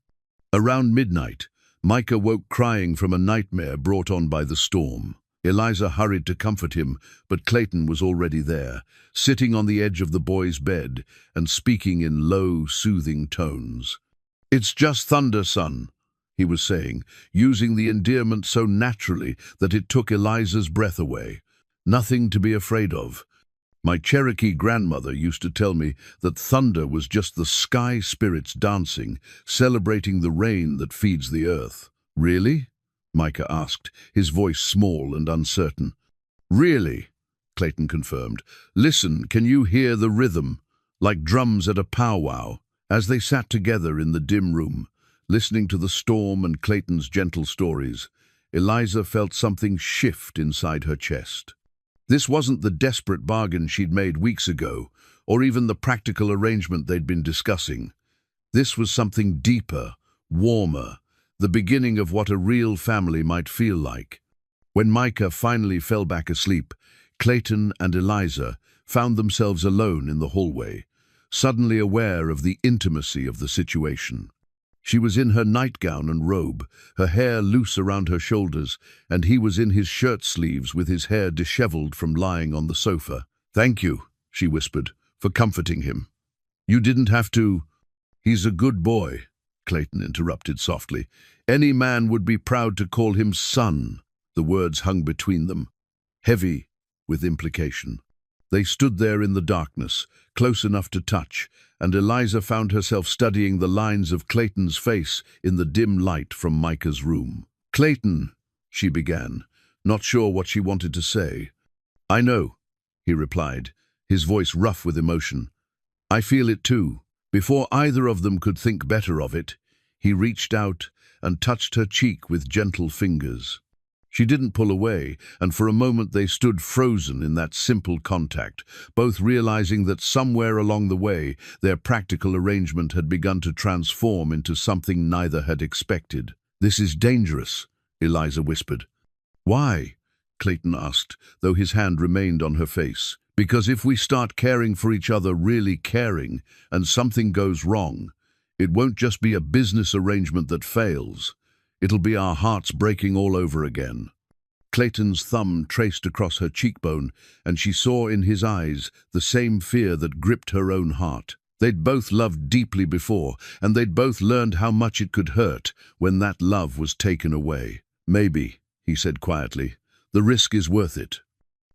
Around midnight, Micah woke crying from a nightmare brought on by the storm. Eliza hurried to comfort him, but Clayton was already there, sitting on the edge of the boy's bed and speaking in low, soothing tones. "It's just thunder, son," he was saying, using the endearment so naturally that it took Eliza's breath away. "Nothing to be afraid of. My Cherokee grandmother used to tell me that thunder was just the sky spirits dancing, celebrating the rain that feeds the earth." "Really?" Micah asked, his voice small and uncertain. "Really," Clayton confirmed. "Listen, can you hear the rhythm? Like drums at a powwow." As they sat together in the dim room, listening to the storm and Clayton's gentle stories, Eliza felt something shift inside her chest. This wasn't the desperate bargain she'd made weeks ago, or even the practical arrangement they'd been discussing. This was something deeper, warmer, the beginning of what a real family might feel like. When Micah finally fell back asleep, Clayton and Eliza found themselves alone in the hallway, suddenly aware of the intimacy of the situation. She was in her nightgown and robe, her hair loose around her shoulders, and he was in his shirt sleeves with his hair disheveled from lying on the sofa. "Thank you," she whispered, "for comforting him. You didn't have to." "He's a good boy," Clayton interrupted softly. "Any man would be proud to call him son." The words hung between them, heavy with implication. They stood there in the darkness, close enough to touch, and Eliza found herself studying the lines of Clayton's face in the dim light from Micah's room. "Clayton," she began, not sure what she wanted to say. "I know," he replied, his voice rough with emotion. "I feel it too." Before either of them could think better of it, he reached out and touched her cheek with gentle fingers. She didn't pull away, and for a moment they stood frozen in that simple contact, both realizing that somewhere along the way their practical arrangement had begun to transform into something neither had expected. "This is dangerous," Eliza whispered. "Why?" Clayton asked, though his hand remained on her face. Because if we start caring for each other, really caring, and something goes wrong, it won't just be a business arrangement that fails. It'll be our hearts breaking all over again. Clayton's thumb traced across her cheekbone, and she saw in his eyes the same fear that gripped her own heart. They'd both loved deeply before, and they'd both learned how much it could hurt when that love was taken away. "Maybe," he said quietly. "The risk is worth it."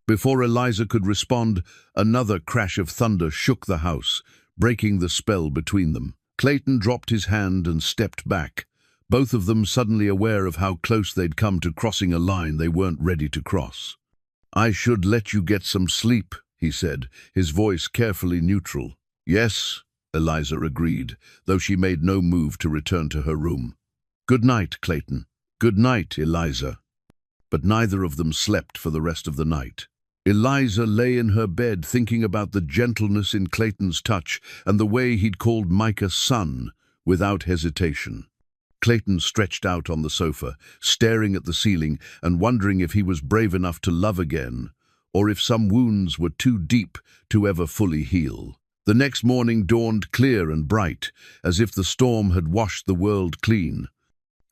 Before Eliza could respond, another crash of thunder shook the house, breaking the spell between them. Clayton dropped his hand and stepped back, both of them suddenly aware of how close they'd come to crossing a line they weren't ready to cross. "I should let you get some sleep," he said, his voice carefully neutral. "Yes," Eliza agreed, though she made no move to return to her room. "Good night, Clayton." "Good night, Eliza." But neither of them slept for the rest of the night. Eliza lay in her bed thinking about the gentleness in Clayton's touch and the way he'd called Micah son without hesitation. Clayton stretched out on the sofa, staring at the ceiling and wondering if he was brave enough to love again, or if some wounds were too deep to ever fully heal. The next morning dawned clear and bright, as if the storm had washed the world clean.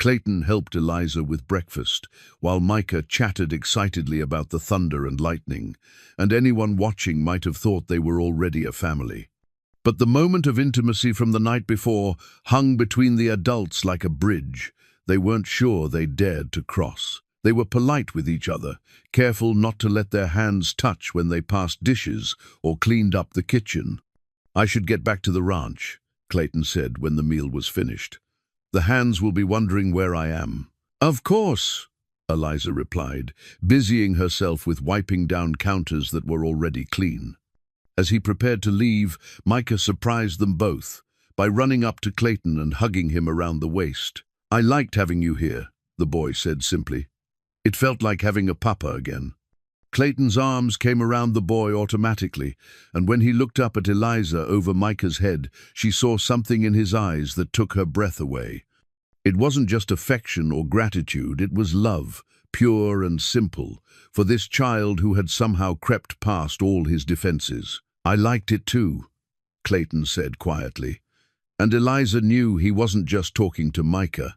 Clayton helped Eliza with breakfast, while Micah chattered excitedly about the thunder and lightning, and anyone watching might have thought they were already a family. But the moment of intimacy from the night before hung between the adults like a bridge they weren't sure they dared to cross. They were polite with each other, careful not to let their hands touch when they passed dishes or cleaned up the kitchen. "I should get back to the ranch," Clayton said when the meal was finished. "The hands will be wondering where I am." "Of course," Eliza replied, busying herself with wiping down counters that were already clean. As he prepared to leave, Micah surprised them both by running up to Clayton and hugging him around the waist. "I liked having you here," the boy said simply. "It felt like having a papa again." Clayton's arms came around the boy automatically, and when he looked up at Eliza over Micah's head, she saw something in his eyes that took her breath away. It wasn't just affection or gratitude, it was love, pure and simple, for this child who had somehow crept past all his defenses. "I liked it too," Clayton said quietly, and Eliza knew he wasn't just talking to Micah.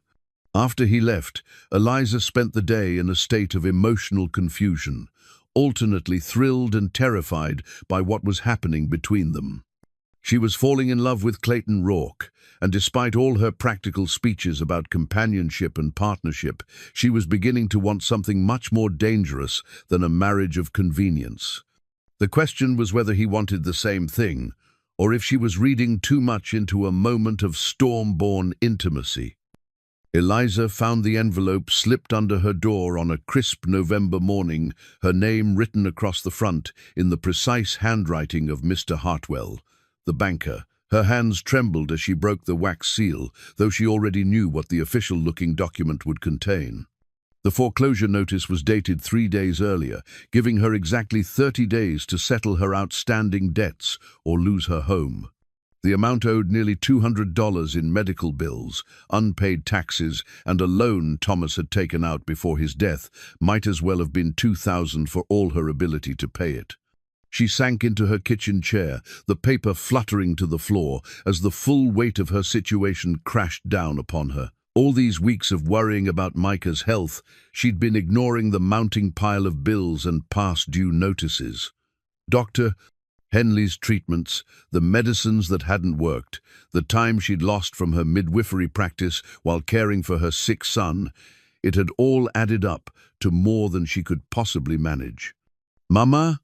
After he left, Eliza spent the day in a state of emotional confusion, alternately thrilled and terrified by what was happening between them. She was falling in love with Clayton Rourke, and despite all her practical speeches about companionship and partnership, she was beginning to want something much more dangerous than a marriage of convenience. The question was whether he wanted the same thing, or if she was reading too much into a moment of storm-born intimacy. Eliza found the envelope slipped under her door on a crisp November morning, her name written across the front in the precise handwriting of Mr. Hartwell, the banker. Her hands trembled as she broke the wax seal, though she already knew what the official-looking document would contain. The foreclosure notice was dated 3 days earlier, giving her exactly 30 days to settle her outstanding debts or lose her home. The amount owed nearly $200 in medical bills, unpaid taxes, and a loan Thomas had taken out before his death might as well have been $2,000 for all her ability to pay it. She sank into her kitchen chair, the paper fluttering to the floor as the full weight of her situation crashed down upon her. All these weeks of worrying about Micah's health, she'd been ignoring the mounting pile of bills and past due notices. Dr. Henley's treatments, the medicines that hadn't worked, the time she'd lost from her midwifery practice while caring for her sick son, it had all added up to more than she could possibly manage. "Mama?"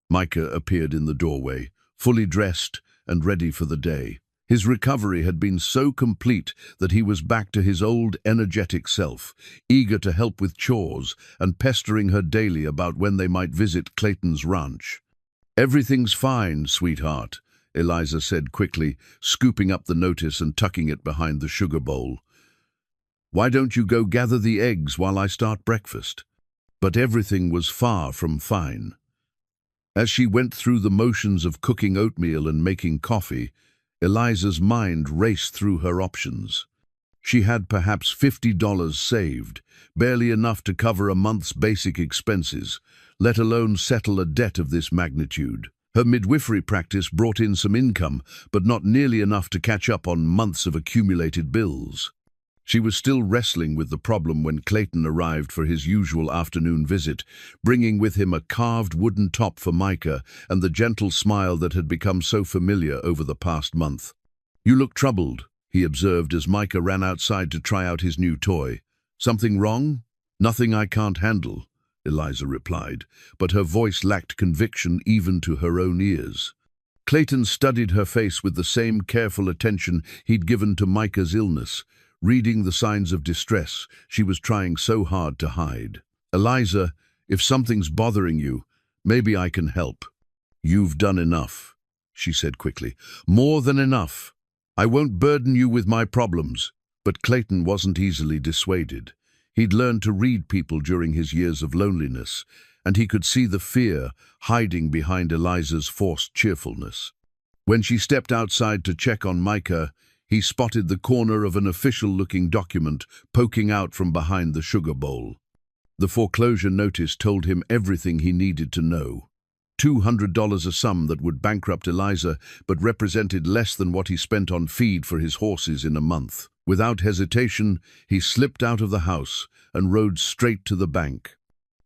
Micah appeared in the doorway, fully dressed and ready for the day. His recovery had been so complete that he was back to his old energetic self, eager to help with chores and pestering her daily about when they might visit Clayton's ranch. "Everything's fine, sweetheart," Eliza said quickly, scooping up the notice and tucking it behind the sugar bowl. "Why don't you go gather the eggs while I start breakfast?" But everything was far from fine. As she went through the motions of cooking oatmeal and making coffee, Eliza's mind raced through her options. She had perhaps $50 saved, barely enough to cover a month's basic expenses, let alone settle a debt of this magnitude. Her midwifery practice brought in some income, but not nearly enough to catch up on months of accumulated bills. She was still wrestling with the problem when Clayton arrived for his usual afternoon visit, bringing with him a carved wooden top for Micah and the gentle smile that had become so familiar over the past month. "You look troubled," he observed as Micah ran outside to try out his new toy. "Something wrong?" "Nothing I can't handle," Eliza replied, but her voice lacked conviction even to her own ears. Clayton studied her face with the same careful attention he'd given to Micah's illness, reading the signs of distress she was trying so hard to hide. "Eliza, if something's bothering you, maybe I can help." "You've done enough," she said quickly. "More than enough. I won't burden you with my problems." But Clayton wasn't easily dissuaded. He'd learned to read people during his years of loneliness, and he could see the fear hiding behind Eliza's forced cheerfulness. When she stepped outside to check on Micah, he spotted the corner of an official-looking document poking out from behind the sugar bowl. The foreclosure notice told him everything he needed to know. $200, a sum that would bankrupt Eliza, but represented less than what he spent on feed for his horses in a month. Without hesitation, he slipped out of the house and rode straight to the bank.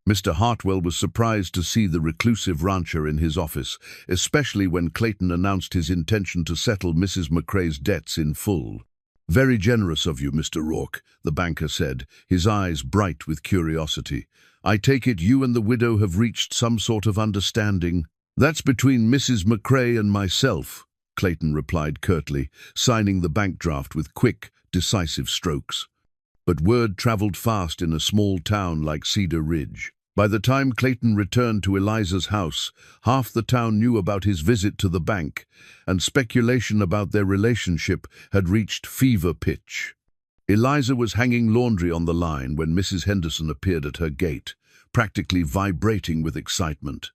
Mr. Hartwell was surprised to see the reclusive rancher in his office, especially when Clayton announced his intention to settle Mrs. McCrae's debts in full. "Very generous of you, Mr. Rourke," the banker said, his eyes bright with curiosity. "I take it you and the widow have reached some sort of understanding." "That's between Mrs. McCrae and myself," Clayton replied curtly, signing the bank draft with quick, decisive strokes. But word traveled fast in a small town like Cedar Ridge. By the time Clayton returned to Eliza's house, half the town knew about his visit to the bank, and speculation about their relationship had reached fever pitch. Eliza was hanging laundry on the line when Mrs. Henderson appeared at her gate, practically vibrating with excitement.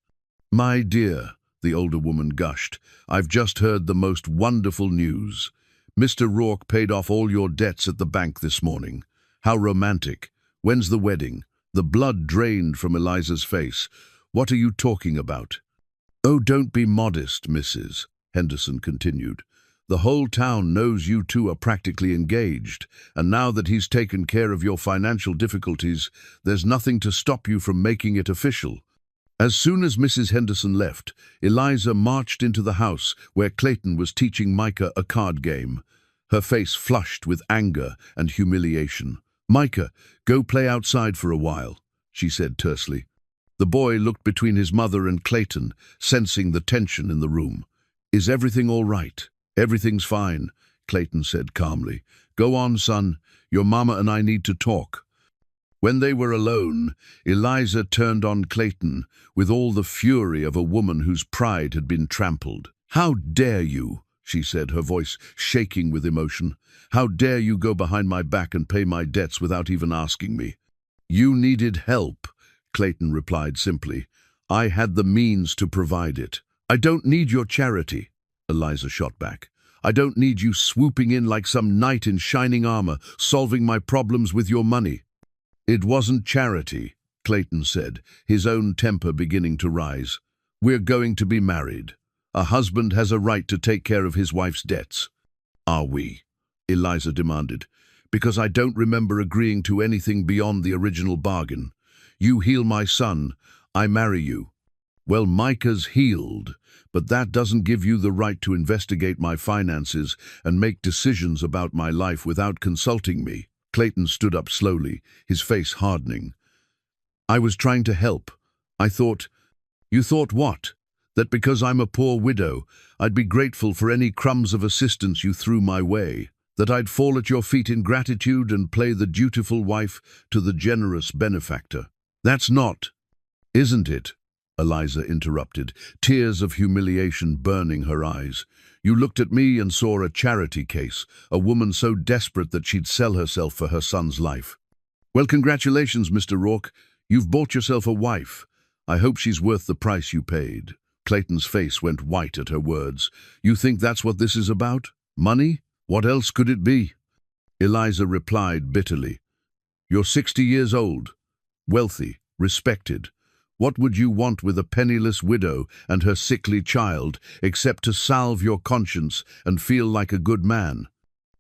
"My dear," the older woman gushed, "I've just heard the most wonderful news. Mr. Rourke paid off all your debts at the bank this morning. How romantic. When's the wedding?" The blood drained from Eliza's face. "What are you talking about?" "Oh, don't be modest, Mrs." Henderson continued. "The whole town knows you two are practically engaged, and now that he's taken care of your financial difficulties, there's nothing to stop you from making it official." As soon as Mrs. Henderson left, Eliza marched into the house where Clayton was teaching Micah a card game, her face flushed with anger and humiliation. "Micah, go play outside for a while," she said tersely. The boy looked between his mother and Clayton, sensing the tension in the room. "Is everything all right?" "Everything's fine," Clayton said calmly. "Go on, son. Your mama and I need to talk." When they were alone, Eliza turned on Clayton with all the fury of a woman whose pride had been trampled. "How dare you?" she said, her voice shaking with emotion. "How dare you go behind my back and pay my debts without even asking me?" "You needed help," Clayton replied simply. "I had the means to provide it." "I don't need your charity," Eliza shot back. "I don't need you swooping in like some knight in shining armor, solving my problems with your money." "It wasn't charity," Clayton said, his own temper beginning to rise. "We're going to be married. A husband has a right to take care of his wife's debts." "Are we?" Eliza demanded. "Because I don't remember agreeing to anything beyond the original bargain. You heal my son, I marry you." "Well, Micah's healed, but that doesn't give you the right to investigate my finances and make decisions about my life without consulting me." Clayton stood up slowly, his face hardening. "I was trying to help. I thought—" "You thought what? That because I'm a poor widow, I'd be grateful for any crumbs of assistance you threw my way? That I'd fall at your feet in gratitude and play the dutiful wife to the generous benefactor? That's not—" "Isn't it?" Eliza interrupted, tears of humiliation burning her eyes. "You looked at me and saw a charity case, a woman so desperate that she'd sell herself for her son's life. Well, congratulations, Mr. Rourke. You've bought yourself a wife. I hope she's worth the price you paid." Clayton's face went white at her words. "You think that's what this is about? Money? What else could it be?" Eliza replied bitterly. "You're 60 years old, wealthy, respected. What would you want with a penniless widow and her sickly child, except to salve your conscience and feel like a good man?"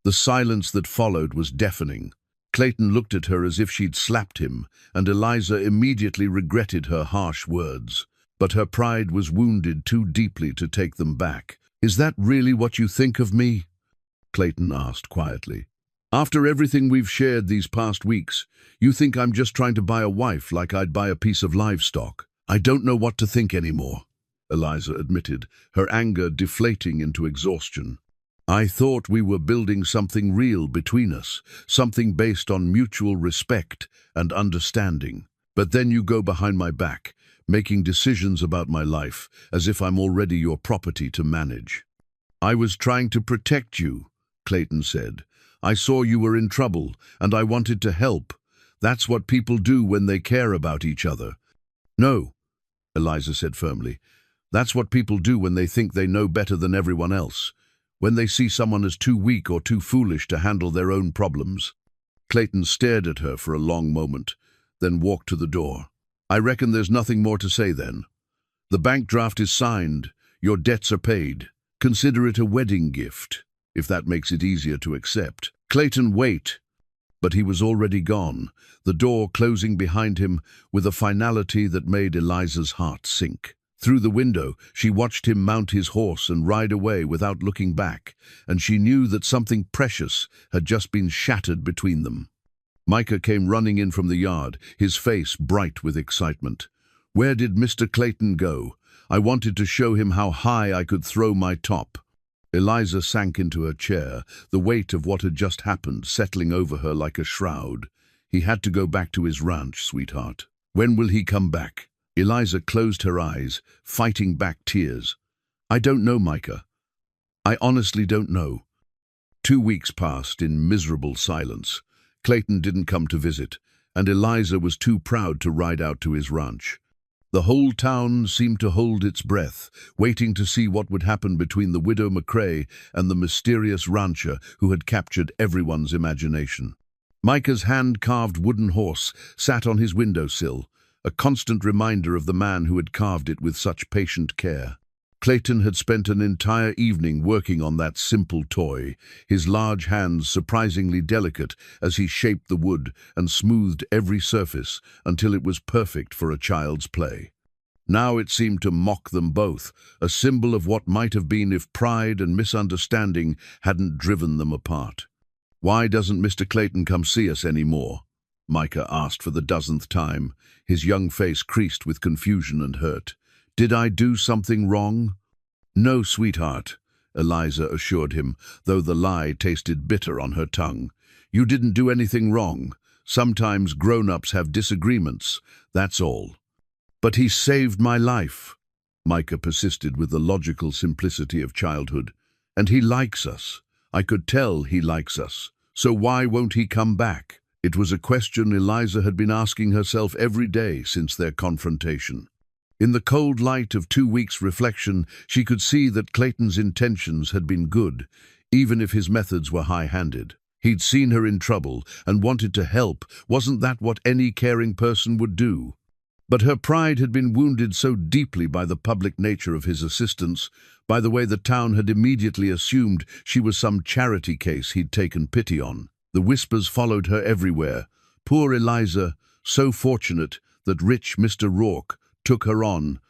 The silence that followed was deafening. Clayton looked at her as if she'd slapped him, and Eliza immediately regretted her harsh words. But her pride was wounded too deeply to take them back. "Is that really what you think of me?" Clayton asked quietly. "After everything we've shared these past weeks, you think I'm just trying to buy a wife like I'd buy a piece of livestock? I don't know what to think anymore," Eliza admitted, her anger deflating into exhaustion. "I thought we were building something real between us, something based on mutual respect and understanding. But then you go behind my back, making decisions about my life as if I'm already your property to manage." "I was trying to protect you," Clayton said. "I saw you were in trouble, and I wanted to help. That's what people do when they care about each other." "No," Eliza said firmly. "That's what people do when they think they know better than everyone else, when they see someone as too weak or too foolish to handle their own problems." Clayton stared at her for a long moment, then walked to the door. "I reckon there's nothing more to say then. The bank draft is signed, your debts are paid. Consider it a wedding gift, if that makes it easier to accept." "Clayton, wait!" But he was already gone, the door closing behind him with a finality that made Eliza's heart sink. Through the window, she watched him mount his horse and ride away without looking back, and she knew that something precious had just been shattered between them. Micah came running in from the yard, his face bright with excitement. "Where did Mr. Clayton go? I wanted to show him how high I could throw my top." Eliza sank into her chair, the weight of what had just happened settling over her like a shroud. "He had to go back to his ranch, sweetheart." "When will he come back?" Eliza closed her eyes, fighting back tears. "I don't know, Micah. I honestly don't know." 2 weeks passed in miserable silence. Clayton didn't come to visit, and Eliza was too proud to ride out to his ranch. The whole town seemed to hold its breath, waiting to see what would happen between the widow McCrae and the mysterious rancher who had captured everyone's imagination. Micah's hand-carved wooden horse sat on his windowsill, a constant reminder of the man who had carved it with such patient care. Clayton had spent an entire evening working on that simple toy, his large hands surprisingly delicate as he shaped the wood and smoothed every surface until it was perfect for a child's play. Now it seemed to mock them both, a symbol of what might have been if pride and misunderstanding hadn't driven them apart. "Why doesn't Mr. Clayton come see us anymore?" Micah asked for the 10th time, his young face creased with confusion and hurt. "Did I do something wrong?" "No, sweetheart," Eliza assured him, though the lie tasted bitter on her tongue. "You didn't do anything wrong. Sometimes grown-ups have disagreements, that's all." "But he saved my life," Micah persisted with the logical simplicity of childhood. "And he likes us. I could tell he likes us. So why won't he come back?" It was a question Eliza had been asking herself every day since their confrontation. In the cold light of 2 weeks' reflection, she could see that Clayton's intentions had been good, even if his methods were high-handed. He'd seen her in trouble and wanted to help. Wasn't that what any caring person would do? But her pride had been wounded so deeply by the public nature of his assistance, by the way the town had immediately assumed she was some charity case he'd taken pity on. The whispers followed her everywhere. Poor Eliza, so fortunate that rich Mr. Rourke took her on,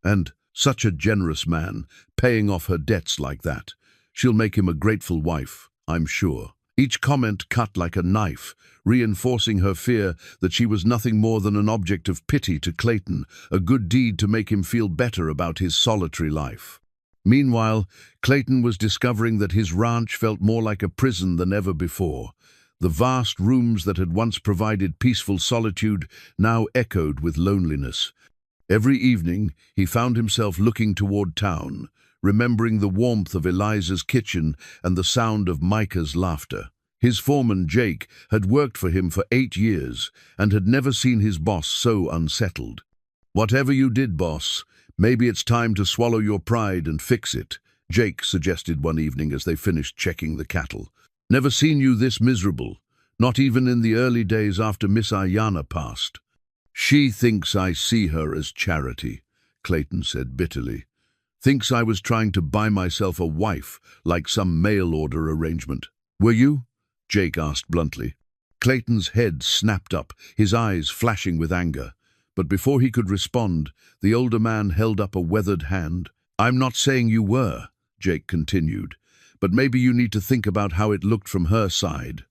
and such a generous man, paying off her debts like that. She'll make him a grateful wife, I'm sure. Each comment cut like a knife, reinforcing her fear that she was nothing more than an object of pity to Clayton, a good deed to make him feel better about his solitary life. Meanwhile, Clayton was discovering that his ranch felt more like a prison than ever before. The vast rooms that had once provided peaceful solitude now echoed with loneliness. Every evening, he found himself looking toward town, remembering the warmth of Eliza's kitchen and the sound of Micah's laughter. His foreman, Jake, had worked for him for 8 years and had never seen his boss so unsettled. "Whatever you did, boss, maybe it's time to swallow your pride and fix it," Jake suggested one evening as they finished checking the cattle. "Never seen you this miserable, not even in the early days after Miss Ayana passed." She thinks I see her as charity, Clayton said bitterly. Thinks I was trying to buy myself a wife, like some mail-order arrangement. Were you? Jake asked bluntly. Clayton's head snapped up, his eyes flashing with anger. But before he could respond, the older man held up a weathered hand. I'm not saying you were, Jake continued, but maybe you need to think about how it looked from her side.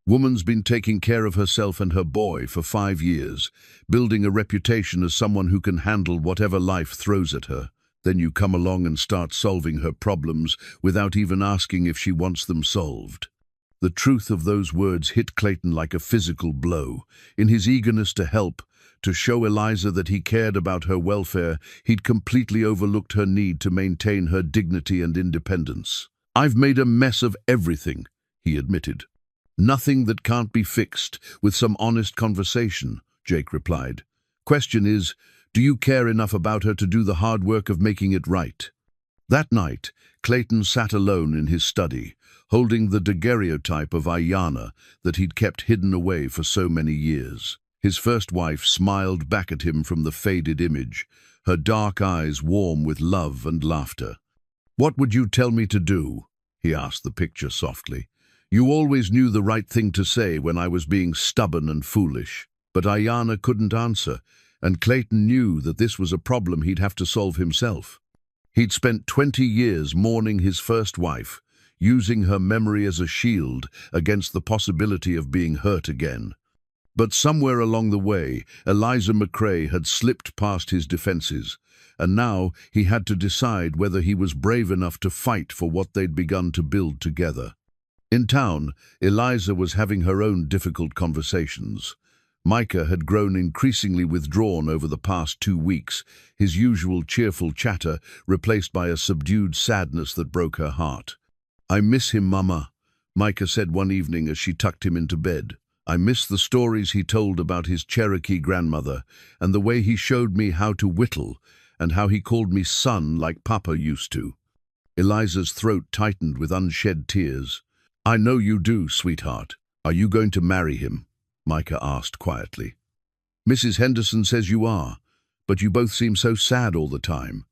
Woman's been taking care of herself and her boy for 5 years, building a reputation as someone who can handle whatever life throws at her. Then you come along and start solving her problems without even asking if she wants them solved. The truth of those words hit Clayton like a physical blow. In his eagerness to help, to show Eliza that he cared about her welfare, he'd completely overlooked her need to maintain her dignity and independence. I've made a mess of everything, he admitted. Nothing that can't be fixed with some honest conversation, Jake replied. Question is, do you care enough about her to do the hard work of making it right? That night, Clayton sat alone in his study, holding the daguerreotype of Ayanna that he'd kept hidden away for so many years. His first wife smiled back at him from the faded image, her dark eyes warm with love and laughter. What would you tell me to do? He asked the picture softly. You always knew the right thing to say when I was being stubborn and foolish. But Ayanna couldn't answer, and Clayton knew that this was a problem he'd have to solve himself. He'd spent 20 years mourning his first wife, using her memory as a shield against the possibility of being hurt again. But somewhere along the way, Eliza McCrae had slipped past his defenses, and now he had to decide whether he was brave enough to fight for what they'd begun to build together. In town, Eliza was having her own difficult conversations. Micah had grown increasingly withdrawn over the past 2 weeks, his usual cheerful chatter replaced by a subdued sadness that broke her heart. I miss him, Mama, Micah said one evening as she tucked him into bed. I miss the stories he told about his Cherokee grandmother and the way he showed me how to whittle and how he called me son like Papa used to. Eliza's throat tightened with unshed tears. I know you do, sweetheart. Are you going to marry him? Micah asked quietly. Mrs. Henderson says you are, but you both seem so sad all the time.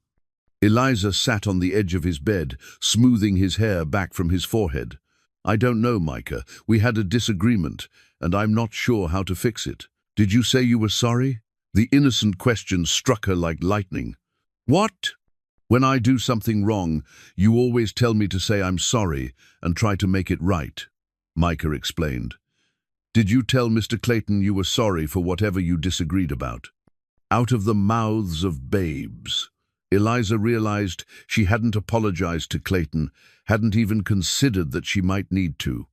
Eliza sat on the edge of his bed, smoothing his hair back from his forehead. I don't know, Micah. We had a disagreement, and I'm not sure how to fix it. Did you say you were sorry? The innocent question struck her like lightning. What? When I do something wrong, you always tell me to say I'm sorry and try to make it right, Micah explained. Did you tell Mr. Clayton you were sorry for whatever you disagreed about? Out of the mouths of babes. Eliza realized she hadn't apologized to Clayton, hadn't even considered that she might need to.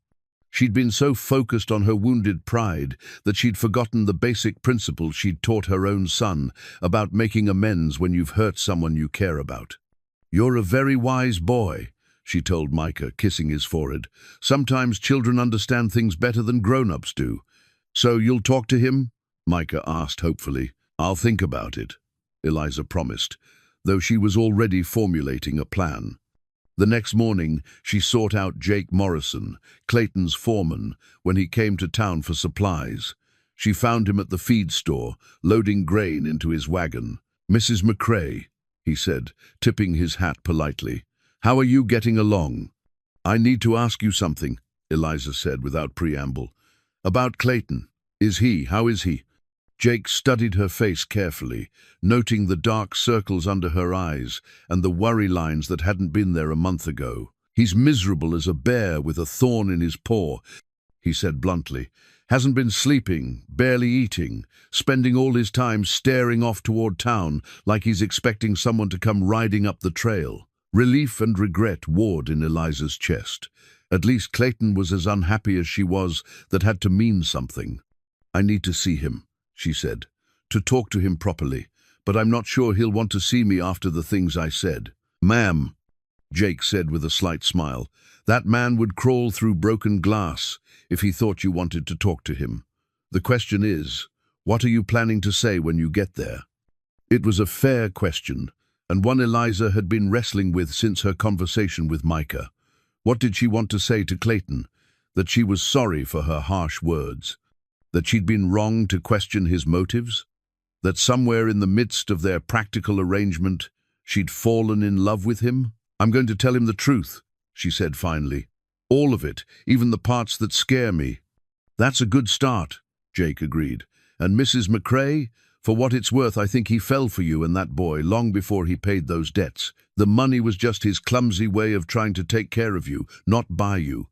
She'd been so focused on her wounded pride that she'd forgotten the basic principles she'd taught her own son about making amends when you've hurt someone you care about. You're a very wise boy, she told Micah, kissing his forehead. Sometimes children understand things better than grown-ups do. So you'll talk to him? Micah asked hopefully. I'll think about it, Eliza promised, though she was already formulating a plan. The next morning, she sought out Jake Morrison, Clayton's foreman, when he came to town for supplies. She found him at the feed store, loading grain into his wagon. Mrs. McCrae, he said, tipping his hat politely. How are you getting along? I need to ask you something, Eliza said without preamble. About Clayton. How is he? Jake studied her face carefully, noting the dark circles under her eyes and the worry lines that hadn't been there a month ago. He's miserable as a bear with a thorn in his paw, he said bluntly. Hasn't been sleeping, barely eating, spending all his time staring off toward town like he's expecting someone to come riding up the trail. Relief and regret warred in Eliza's chest. At least Clayton was as unhappy as she was. That had to mean something. I need to see him, she said, to talk to him properly, but I'm not sure he'll want to see me after the things I said. Ma'am, Jake said with a slight smile, that man would crawl through broken glass if he thought you wanted to talk to him. The question is, what are you planning to say when you get there? It was a fair question, and one Eliza had been wrestling with since her conversation with Micah. What did she want to say to Clayton? That she was sorry for her harsh words? That she'd been wrong to question his motives? That somewhere in the midst of their practical arrangement, she'd fallen in love with him? "I'm going to tell him the truth," she said finally. "All of it, even the parts that scare me." "That's a good start," Jake agreed. "And Mrs. McCrae, for what it's worth, I think he fell for you and that boy long before he paid those debts. The money was just his clumsy way of trying to take care of you, not buy you."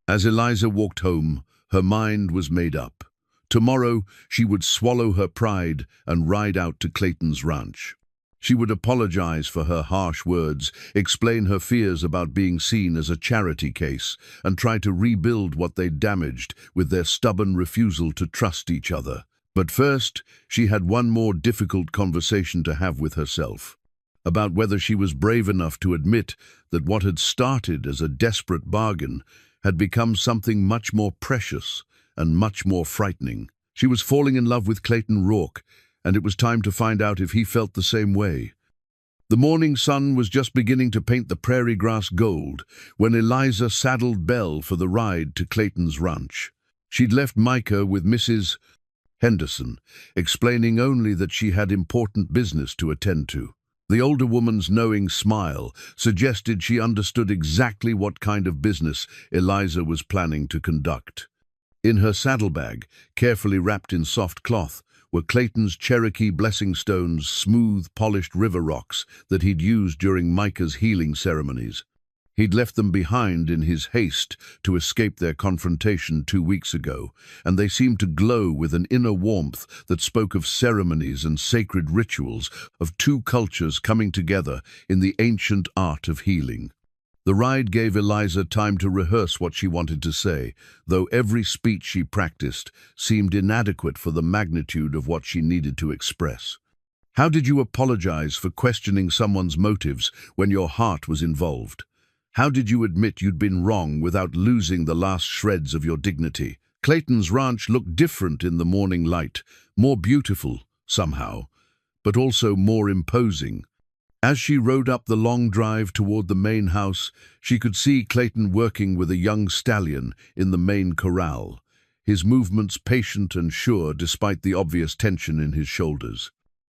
As Eliza walked home, her mind was made up. Tomorrow, she would swallow her pride and ride out to Clayton's ranch. She would apologize for her harsh words, explain her fears about being seen as a charity case, and try to rebuild what they'd damaged with their stubborn refusal to trust each other. But first, she had one more difficult conversation to have with herself, about whether she was brave enough to admit that what had started as a desperate bargain had become something much more precious and much more frightening. She was falling in love with Clayton Rourke, and it was time to find out if he felt the same way. The morning sun was just beginning to paint the prairie grass gold when Eliza saddled Belle for the ride to Clayton's ranch. She'd left Micah with Mrs. Henderson, explaining only that she had important business to attend to. The older woman's knowing smile suggested she understood exactly what kind of business Eliza was planning to conduct. In her saddlebag, carefully wrapped in soft cloth, were Clayton's Cherokee blessing stones, smooth, polished river rocks that he'd used during Micah's healing ceremonies. He'd left them behind in his haste to escape their confrontation 2 weeks ago, and they seemed to glow with an inner warmth that spoke of ceremonies and sacred rituals, of two cultures coming together in the ancient art of healing. The ride gave Eliza time to rehearse what she wanted to say, though every speech she practiced seemed inadequate for the magnitude of what she needed to express. How did you apologize for questioning someone's motives when your heart was involved? How did you admit you'd been wrong without losing the last shreds of your dignity? Clayton's ranch looked different in the morning light, more beautiful, somehow, but also more imposing. As she rode up the long drive toward the main house, she could see Clayton working with a young stallion in the main corral, his movements patient and sure despite the obvious tension in his shoulders.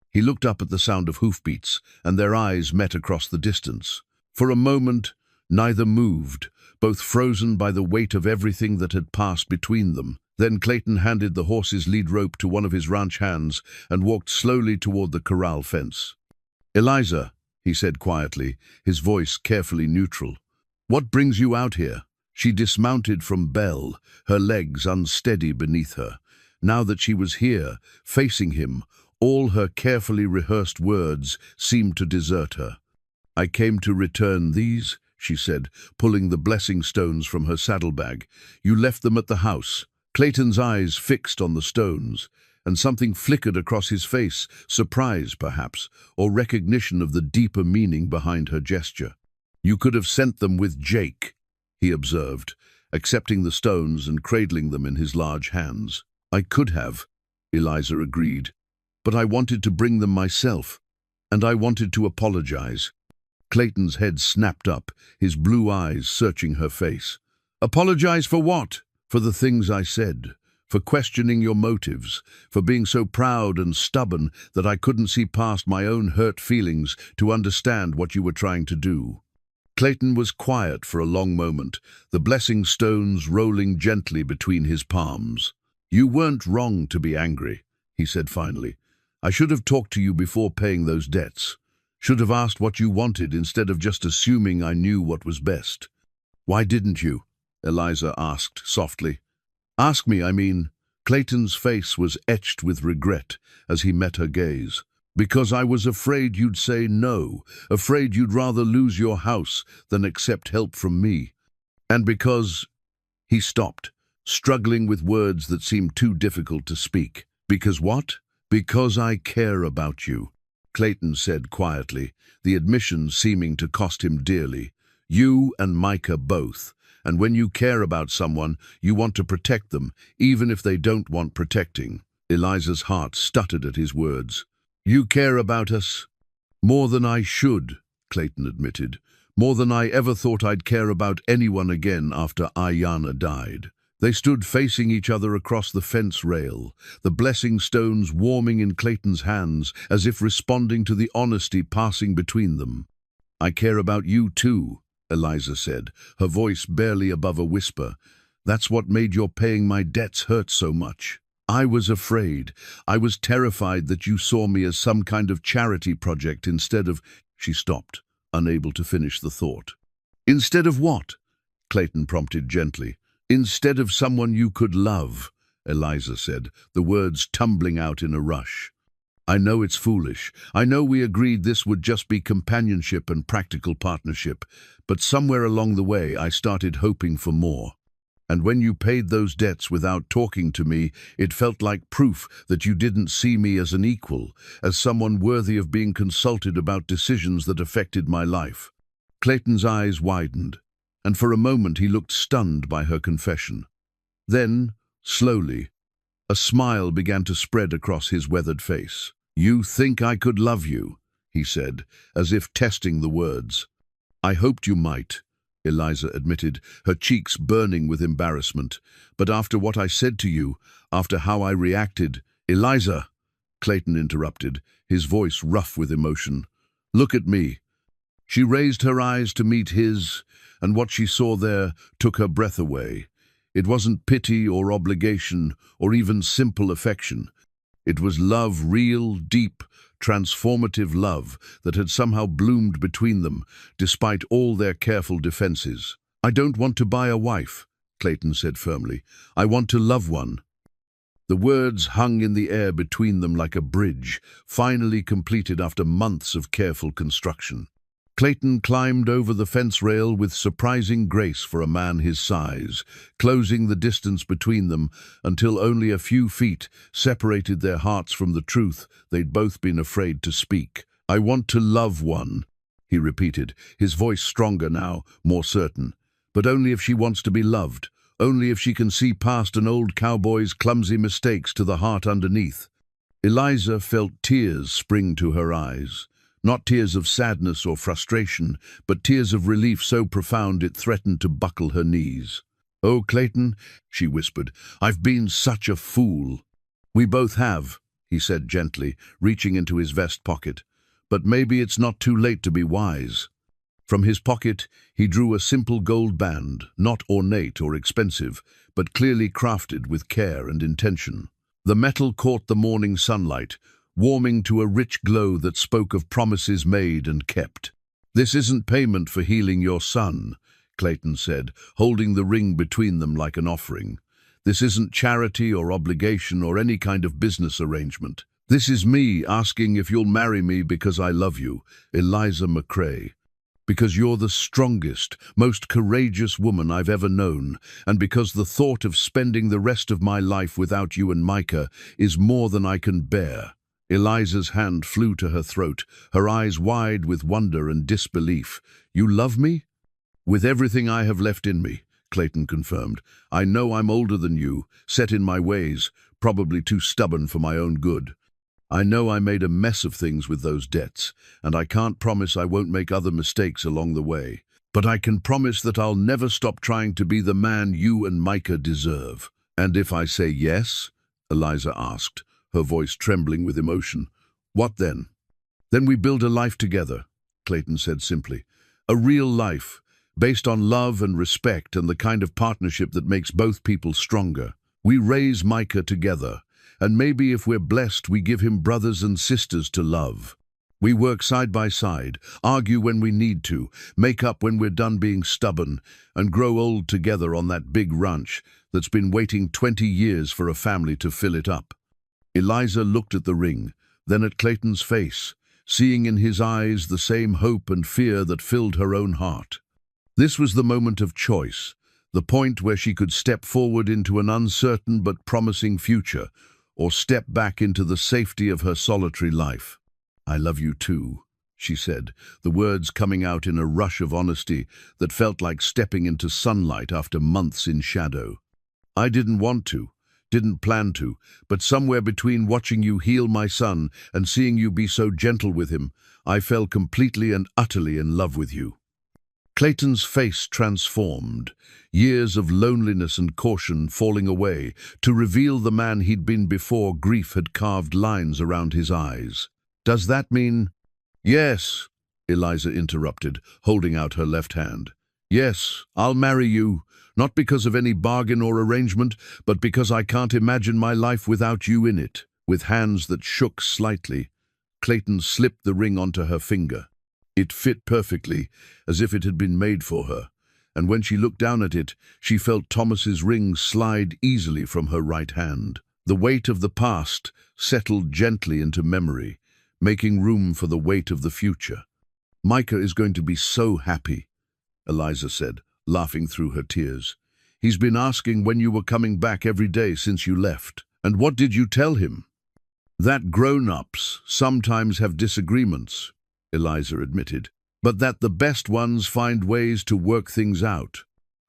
He looked up at the sound of hoofbeats, and their eyes met across the distance. For a moment, neither moved, both frozen by the weight of everything that had passed between them. Then Clayton handed the horse's lead rope to one of his ranch hands and walked slowly toward the corral fence. "Eliza," he said quietly, his voice carefully neutral, "what brings you out here?" She dismounted from Belle, her legs unsteady beneath her. Now that she was here, facing him, all her carefully rehearsed words seemed to desert her. "I came to return these," she said, pulling the blessing stones from her saddlebag. "You left them at the house." Clayton's eyes fixed on the stones, and something flickered across his face, surprise perhaps, or recognition of the deeper meaning behind her gesture. "You could have sent them with Jake," he observed, accepting the stones and cradling them in his large hands. "I could have," Eliza agreed, "but I wanted to bring them myself, and I wanted to apologize." Clayton's head snapped up, his blue eyes searching her face. "Apologize for what?" "For the things I said. For questioning your motives, for being so proud and stubborn that I couldn't see past my own hurt feelings to understand what you were trying to do." Clayton was quiet for a long moment, the blessing stones rolling gently between his palms. "You weren't wrong to be angry," he said finally. "I should have talked to you before paying those debts. Should have asked what you wanted instead of just assuming I knew what was best." "Why didn't you?" Eliza asked softly. "Ask me, I mean." Clayton's face was etched with regret as he met her gaze. "Because I was afraid you'd say no, afraid you'd rather lose your house than accept help from me. And because—" He stopped, struggling with words that seemed too difficult to speak. "Because what?" "Because I care about you," Clayton said quietly, the admission seeming to cost him dearly. "You and Micah both. And when you care about someone, you want to protect them, even if they don't want protecting." Eliza's heart stuttered at his words. "You care about us?" "More than I should," Clayton admitted. "More than I ever thought I'd care about anyone again after Ayanna died." They stood facing each other across the fence rail, the blessing stones warming in Clayton's hands as if responding to the honesty passing between them. "I care about you too," Eliza said, her voice barely above a whisper. "That's what made your paying my debts hurt so much. I was afraid. I was terrified that you saw me as some kind of charity project instead of—" She stopped, unable to finish the thought. "Instead of what?" Clayton prompted gently. "Instead of someone you could love," Eliza said, the words tumbling out in a rush. "I know it's foolish. I know we agreed this would just be companionship and practical partnership, but somewhere along the way I started hoping for more. And when you paid those debts without talking to me, it felt like proof that you didn't see me as an equal, as someone worthy of being consulted about decisions that affected my life." Clayton's eyes widened, and for a moment he looked stunned by her confession. Then, slowly, a smile began to spread across his weathered face. "You think I could love you," he said, as if testing the words. "I hoped you might," Eliza admitted, her cheeks burning with embarrassment. "But after what I said to you, after how I reacted—" "Eliza," Clayton interrupted, his voice rough with emotion. "Look at me." She raised her eyes to meet his, and what she saw there took her breath away. It wasn't pity or obligation or even simple affection. It was love, real, deep, transformative love that had somehow bloomed between them, despite all their careful defenses. "I don't want to buy a wife," Clayton said firmly. "I want to love one." The words hung in the air between them like a bridge, finally completed after months of careful construction. Clayton climbed over the fence rail with surprising grace for a man his size, closing the distance between them until only a few feet separated their hearts from the truth they'd both been afraid to speak. "I want to love one," he repeated, his voice stronger now, more certain. "But only if she wants to be loved, only if she can see past an old cowboy's clumsy mistakes to the heart underneath." Eliza felt tears spring to her eyes. Not tears of sadness or frustration, but tears of relief so profound it threatened to buckle her knees. "Oh, Clayton," she whispered, "I've been such a fool." "We both have," he said gently, reaching into his vest pocket. "But maybe it's not too late to be wise." From his pocket, he drew a simple gold band, not ornate or expensive, but clearly crafted with care and intention. The metal caught the morning sunlight, warming to a rich glow that spoke of promises made and kept. "This isn't payment for healing your son," Clayton said, holding the ring between them like an offering. "This isn't charity or obligation or any kind of business arrangement. This is me asking if you'll marry me because I love you, Eliza McCrae. Because you're the strongest, most courageous woman I've ever known, and because the thought of spending the rest of my life without you and Micah is more than I can bear." Eliza's hand flew to her throat, her eyes wide with wonder and disbelief. "You love me?" "With everything I have left in me," Clayton confirmed. "I know I'm older than you, set in my ways, probably too stubborn for my own good. I know I made a mess of things with those debts, and I can't promise I won't make other mistakes along the way. But I can promise that I'll never stop trying to be the man you and Micah deserve." "And if I say yes?" Eliza asked, her voice trembling with emotion. "What then?" "Then we build a life together," Clayton said simply. "A real life, based on love and respect and the kind of partnership that makes both people stronger. We raise Micah together, and maybe if we're blessed we give him brothers and sisters to love. We work side by side, argue when we need to, make up when we're done being stubborn, and grow old together on that big ranch that's been waiting 20 years for a family to fill it up." Eliza looked at the ring, then at Clayton's face, seeing in his eyes the same hope and fear that filled her own heart. This was the moment of choice, the point where she could step forward into an uncertain but promising future, or step back into the safety of her solitary life. "I love you too," she said, the words coming out in a rush of honesty that felt like stepping into sunlight after months in shadow. "I didn't want to. Didn't plan to, but somewhere between watching you heal my son and seeing you be so gentle with him, I fell completely and utterly in love with you." Clayton's face transformed, years of loneliness and caution falling away to reveal the man he'd been before grief had carved lines around his eyes. "Does that mean—" "Yes," Eliza interrupted, holding out her left hand. "Yes, I'll marry you, not because of any bargain or arrangement, but because I can't imagine my life without you in it." With hands that shook slightly, Clayton slipped the ring onto her finger. It fit perfectly, as if it had been made for her, and when she looked down at it, she felt Thomas's ring slide easily from her right hand. The weight of the past settled gently into memory, making room for the weight of the future. "Micah is going to be so happy," Eliza said, laughing through her tears. "He's been asking when you were coming back every day since you left. And what did you tell him?" "That grown-ups sometimes have disagreements," Eliza admitted, "but that the best ones find ways to work things out."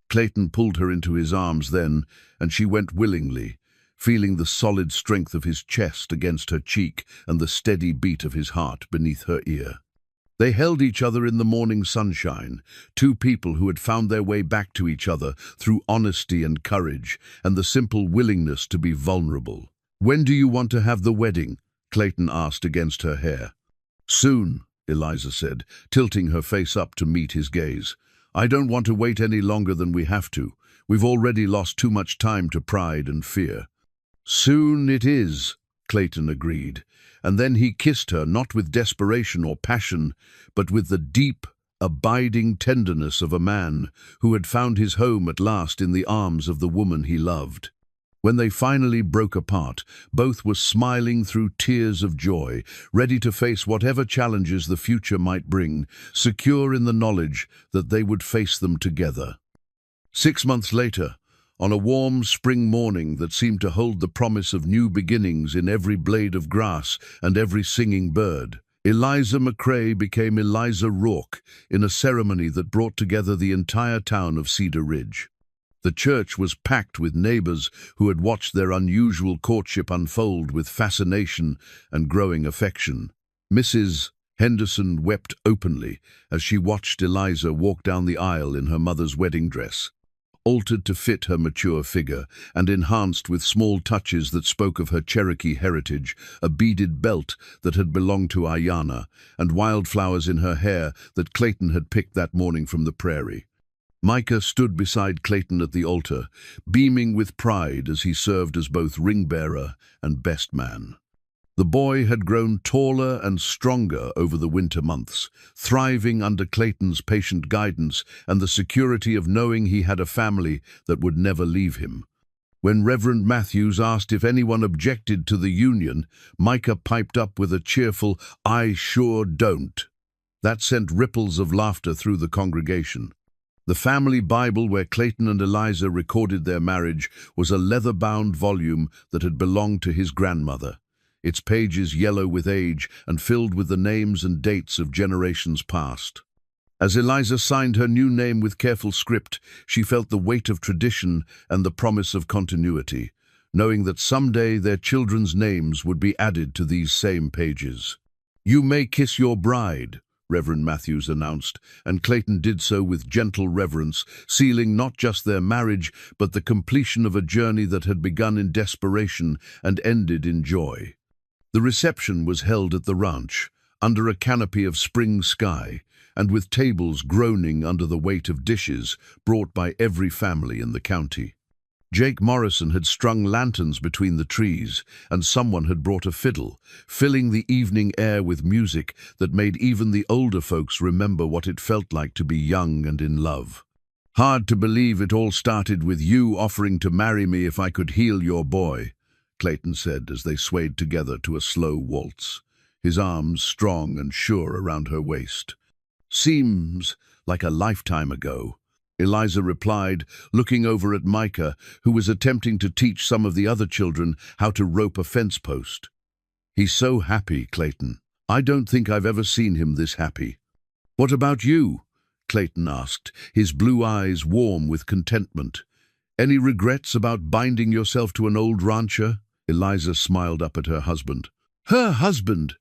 Clayton pulled her into his arms then, and she went willingly, feeling the solid strength of his chest against her cheek and the steady beat of his heart beneath her ear. They held each other in the morning sunshine, two people who had found their way back to each other through honesty and courage and the simple willingness to be vulnerable. "When do you want to have the wedding?" Clayton asked against her hair. "Soon," Eliza said, tilting her face up to meet his gaze. "I don't want to wait any longer than we have to. We've already lost too much time to pride and fear." "Soon it is," Clayton agreed, and then he kissed her, not with desperation or passion, but with the deep, abiding tenderness of a man who had found his home at last in the arms of the woman he loved. When they finally broke apart, both were smiling through tears of joy, ready to face whatever challenges the future might bring, secure in the knowledge that they would face them together. 6 months later, on a warm spring morning that seemed to hold the promise of new beginnings in every blade of grass and every singing bird, Eliza McCrae became Eliza Rourke in a ceremony that brought together the entire town of Cedar Ridge. The church was packed with neighbors who had watched their unusual courtship unfold with fascination and growing affection. Mrs. Henderson wept openly as she watched Eliza walk down the aisle in her mother's wedding dress, altered to fit her mature figure and enhanced with small touches that spoke of her Cherokee heritage, a beaded belt that had belonged to Ayanna, and wildflowers in her hair that Clayton had picked that morning from the prairie. Micah stood beside Clayton at the altar, beaming with pride as he served as both ring-bearer and best man. The boy had grown taller and stronger over the winter months, thriving under Clayton's patient guidance and the security of knowing he had a family that would never leave him. When Reverend Matthews asked if anyone objected to the union, Micah piped up with a cheerful, "I sure don't." That sent ripples of laughter through the congregation. The family Bible where Clayton and Eliza recorded their marriage was a leather-bound volume that had belonged to his grandmother, its pages yellow with age and filled with the names and dates of generations past. As Eliza signed her new name with careful script, she felt the weight of tradition and the promise of continuity, knowing that someday their children's names would be added to these same pages. "You may kiss your bride," Reverend Matthews announced, and Clayton did so with gentle reverence, sealing not just their marriage, but the completion of a journey that had begun in desperation and ended in joy. The reception was held at the ranch, under a canopy of spring sky, and with tables groaning under the weight of dishes brought by every family in the county. Jake Morrison had strung lanterns between the trees, and someone had brought a fiddle, filling the evening air with music that made even the older folks remember what it felt like to be young and in love. "Hard to believe it all started with you offering to marry me if I could heal your boy," Clayton said as they swayed together to a slow waltz, his arms strong and sure around her waist. "Seems like a lifetime ago," Eliza replied, looking over at Micah, who was attempting to teach some of the other children how to rope a fence post. "He's so happy, Clayton. I don't think I've ever seen him this happy." "What about you?" Clayton asked, his blue eyes warm with contentment. "Any regrets about binding yourself to an old rancher?" Eliza smiled up at her husband. "Her husband!"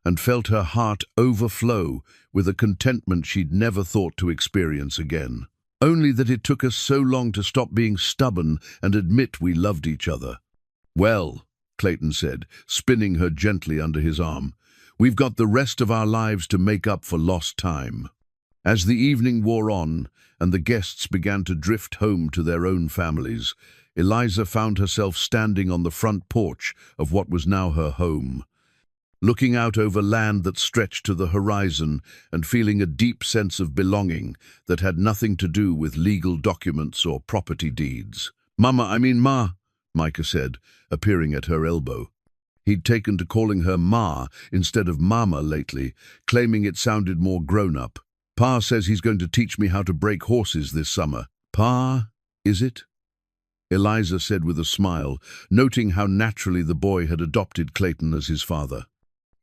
and felt her heart overflow with a contentment she'd never thought to experience again. Only that it took us so long to stop being stubborn and admit we loved each other. "Well," Clayton said, spinning her gently under his arm, "we've got the rest of our lives to make up for lost time." As the evening wore on and the guests began to drift home to their own families, Eliza found herself standing on the front porch of what was now her home, looking out over land that stretched to the horizon and feeling a deep sense of belonging that had nothing to do with legal documents or property deeds. Ma," Micah said, appearing at her elbow. He'd taken to calling her Ma instead of Mama lately, claiming it sounded more grown-up. "Pa says he's going to teach me how to break horses this summer." "Pa, is it?" Eliza said with a smile, noting how naturally the boy had adopted Clayton as his father.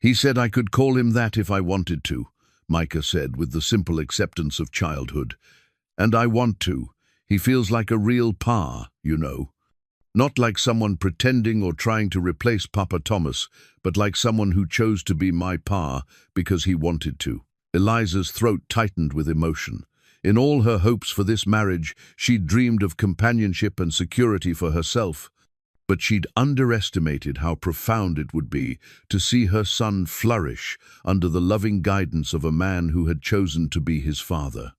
"He said I could call him that if I wanted to," Micah said with the simple acceptance of childhood. "And I want to. He feels like a real pa, you know. Not like someone pretending or trying to replace Papa Thomas, but like someone who chose to be my pa because he wanted to." Eliza's throat tightened with emotion. In all her hopes for this marriage, she'd dreamed of companionship and security for herself, but she'd underestimated how profound it would be to see her son flourish under the loving guidance of a man who had chosen to be his father.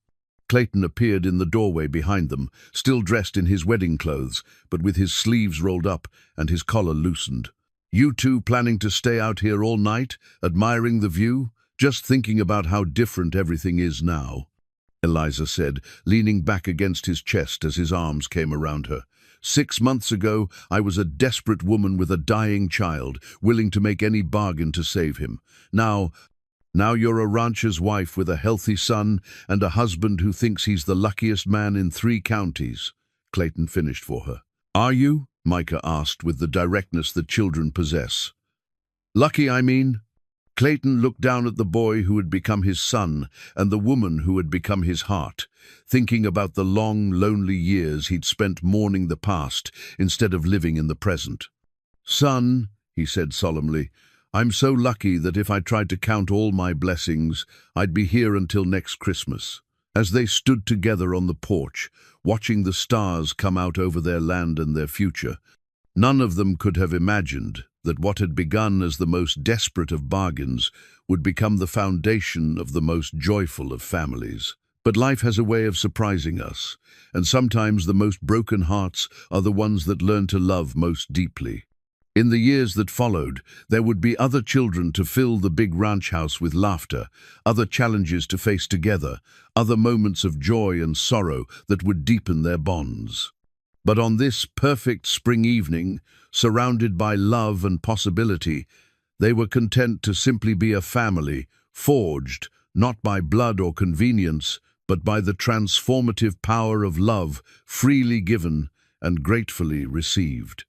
Clayton appeared in the doorway behind them, still dressed in his wedding clothes, but with his sleeves rolled up and his collar loosened. "You two planning to stay out here all night, admiring the view? Just thinking about how different everything is now," Eliza said, leaning back against his chest as his arms came around her. "6 months ago, I was a desperate woman with a dying child, willing to make any bargain to save him. Now you're a rancher's wife with a healthy son and a husband who thinks he's the luckiest man in 3 counties, Clayton finished for her. "Are you?" Micah asked with the directness that children possess. "Lucky, I mean?" Clayton looked down at the boy who had become his son and the woman who had become his heart, thinking about the long, lonely years he'd spent mourning the past instead of living in the present. "Son," he said solemnly, "I'm so lucky that if I tried to count all my blessings, I'd be here until next Christmas." As they stood together on the porch, watching the stars come out over their land and their future, none of them could have imagined that what had begun as the most desperate of bargains would become the foundation of the most joyful of families. But life has a way of surprising us, and sometimes the most broken hearts are the ones that learn to love most deeply. In the years that followed, there would be other children to fill the big ranch house with laughter, other challenges to face together, other moments of joy and sorrow that would deepen their bonds. But on this perfect spring evening, surrounded by love and possibility, they were content to simply be a family, forged not by blood or convenience, but by the transformative power of love, freely given and gratefully received.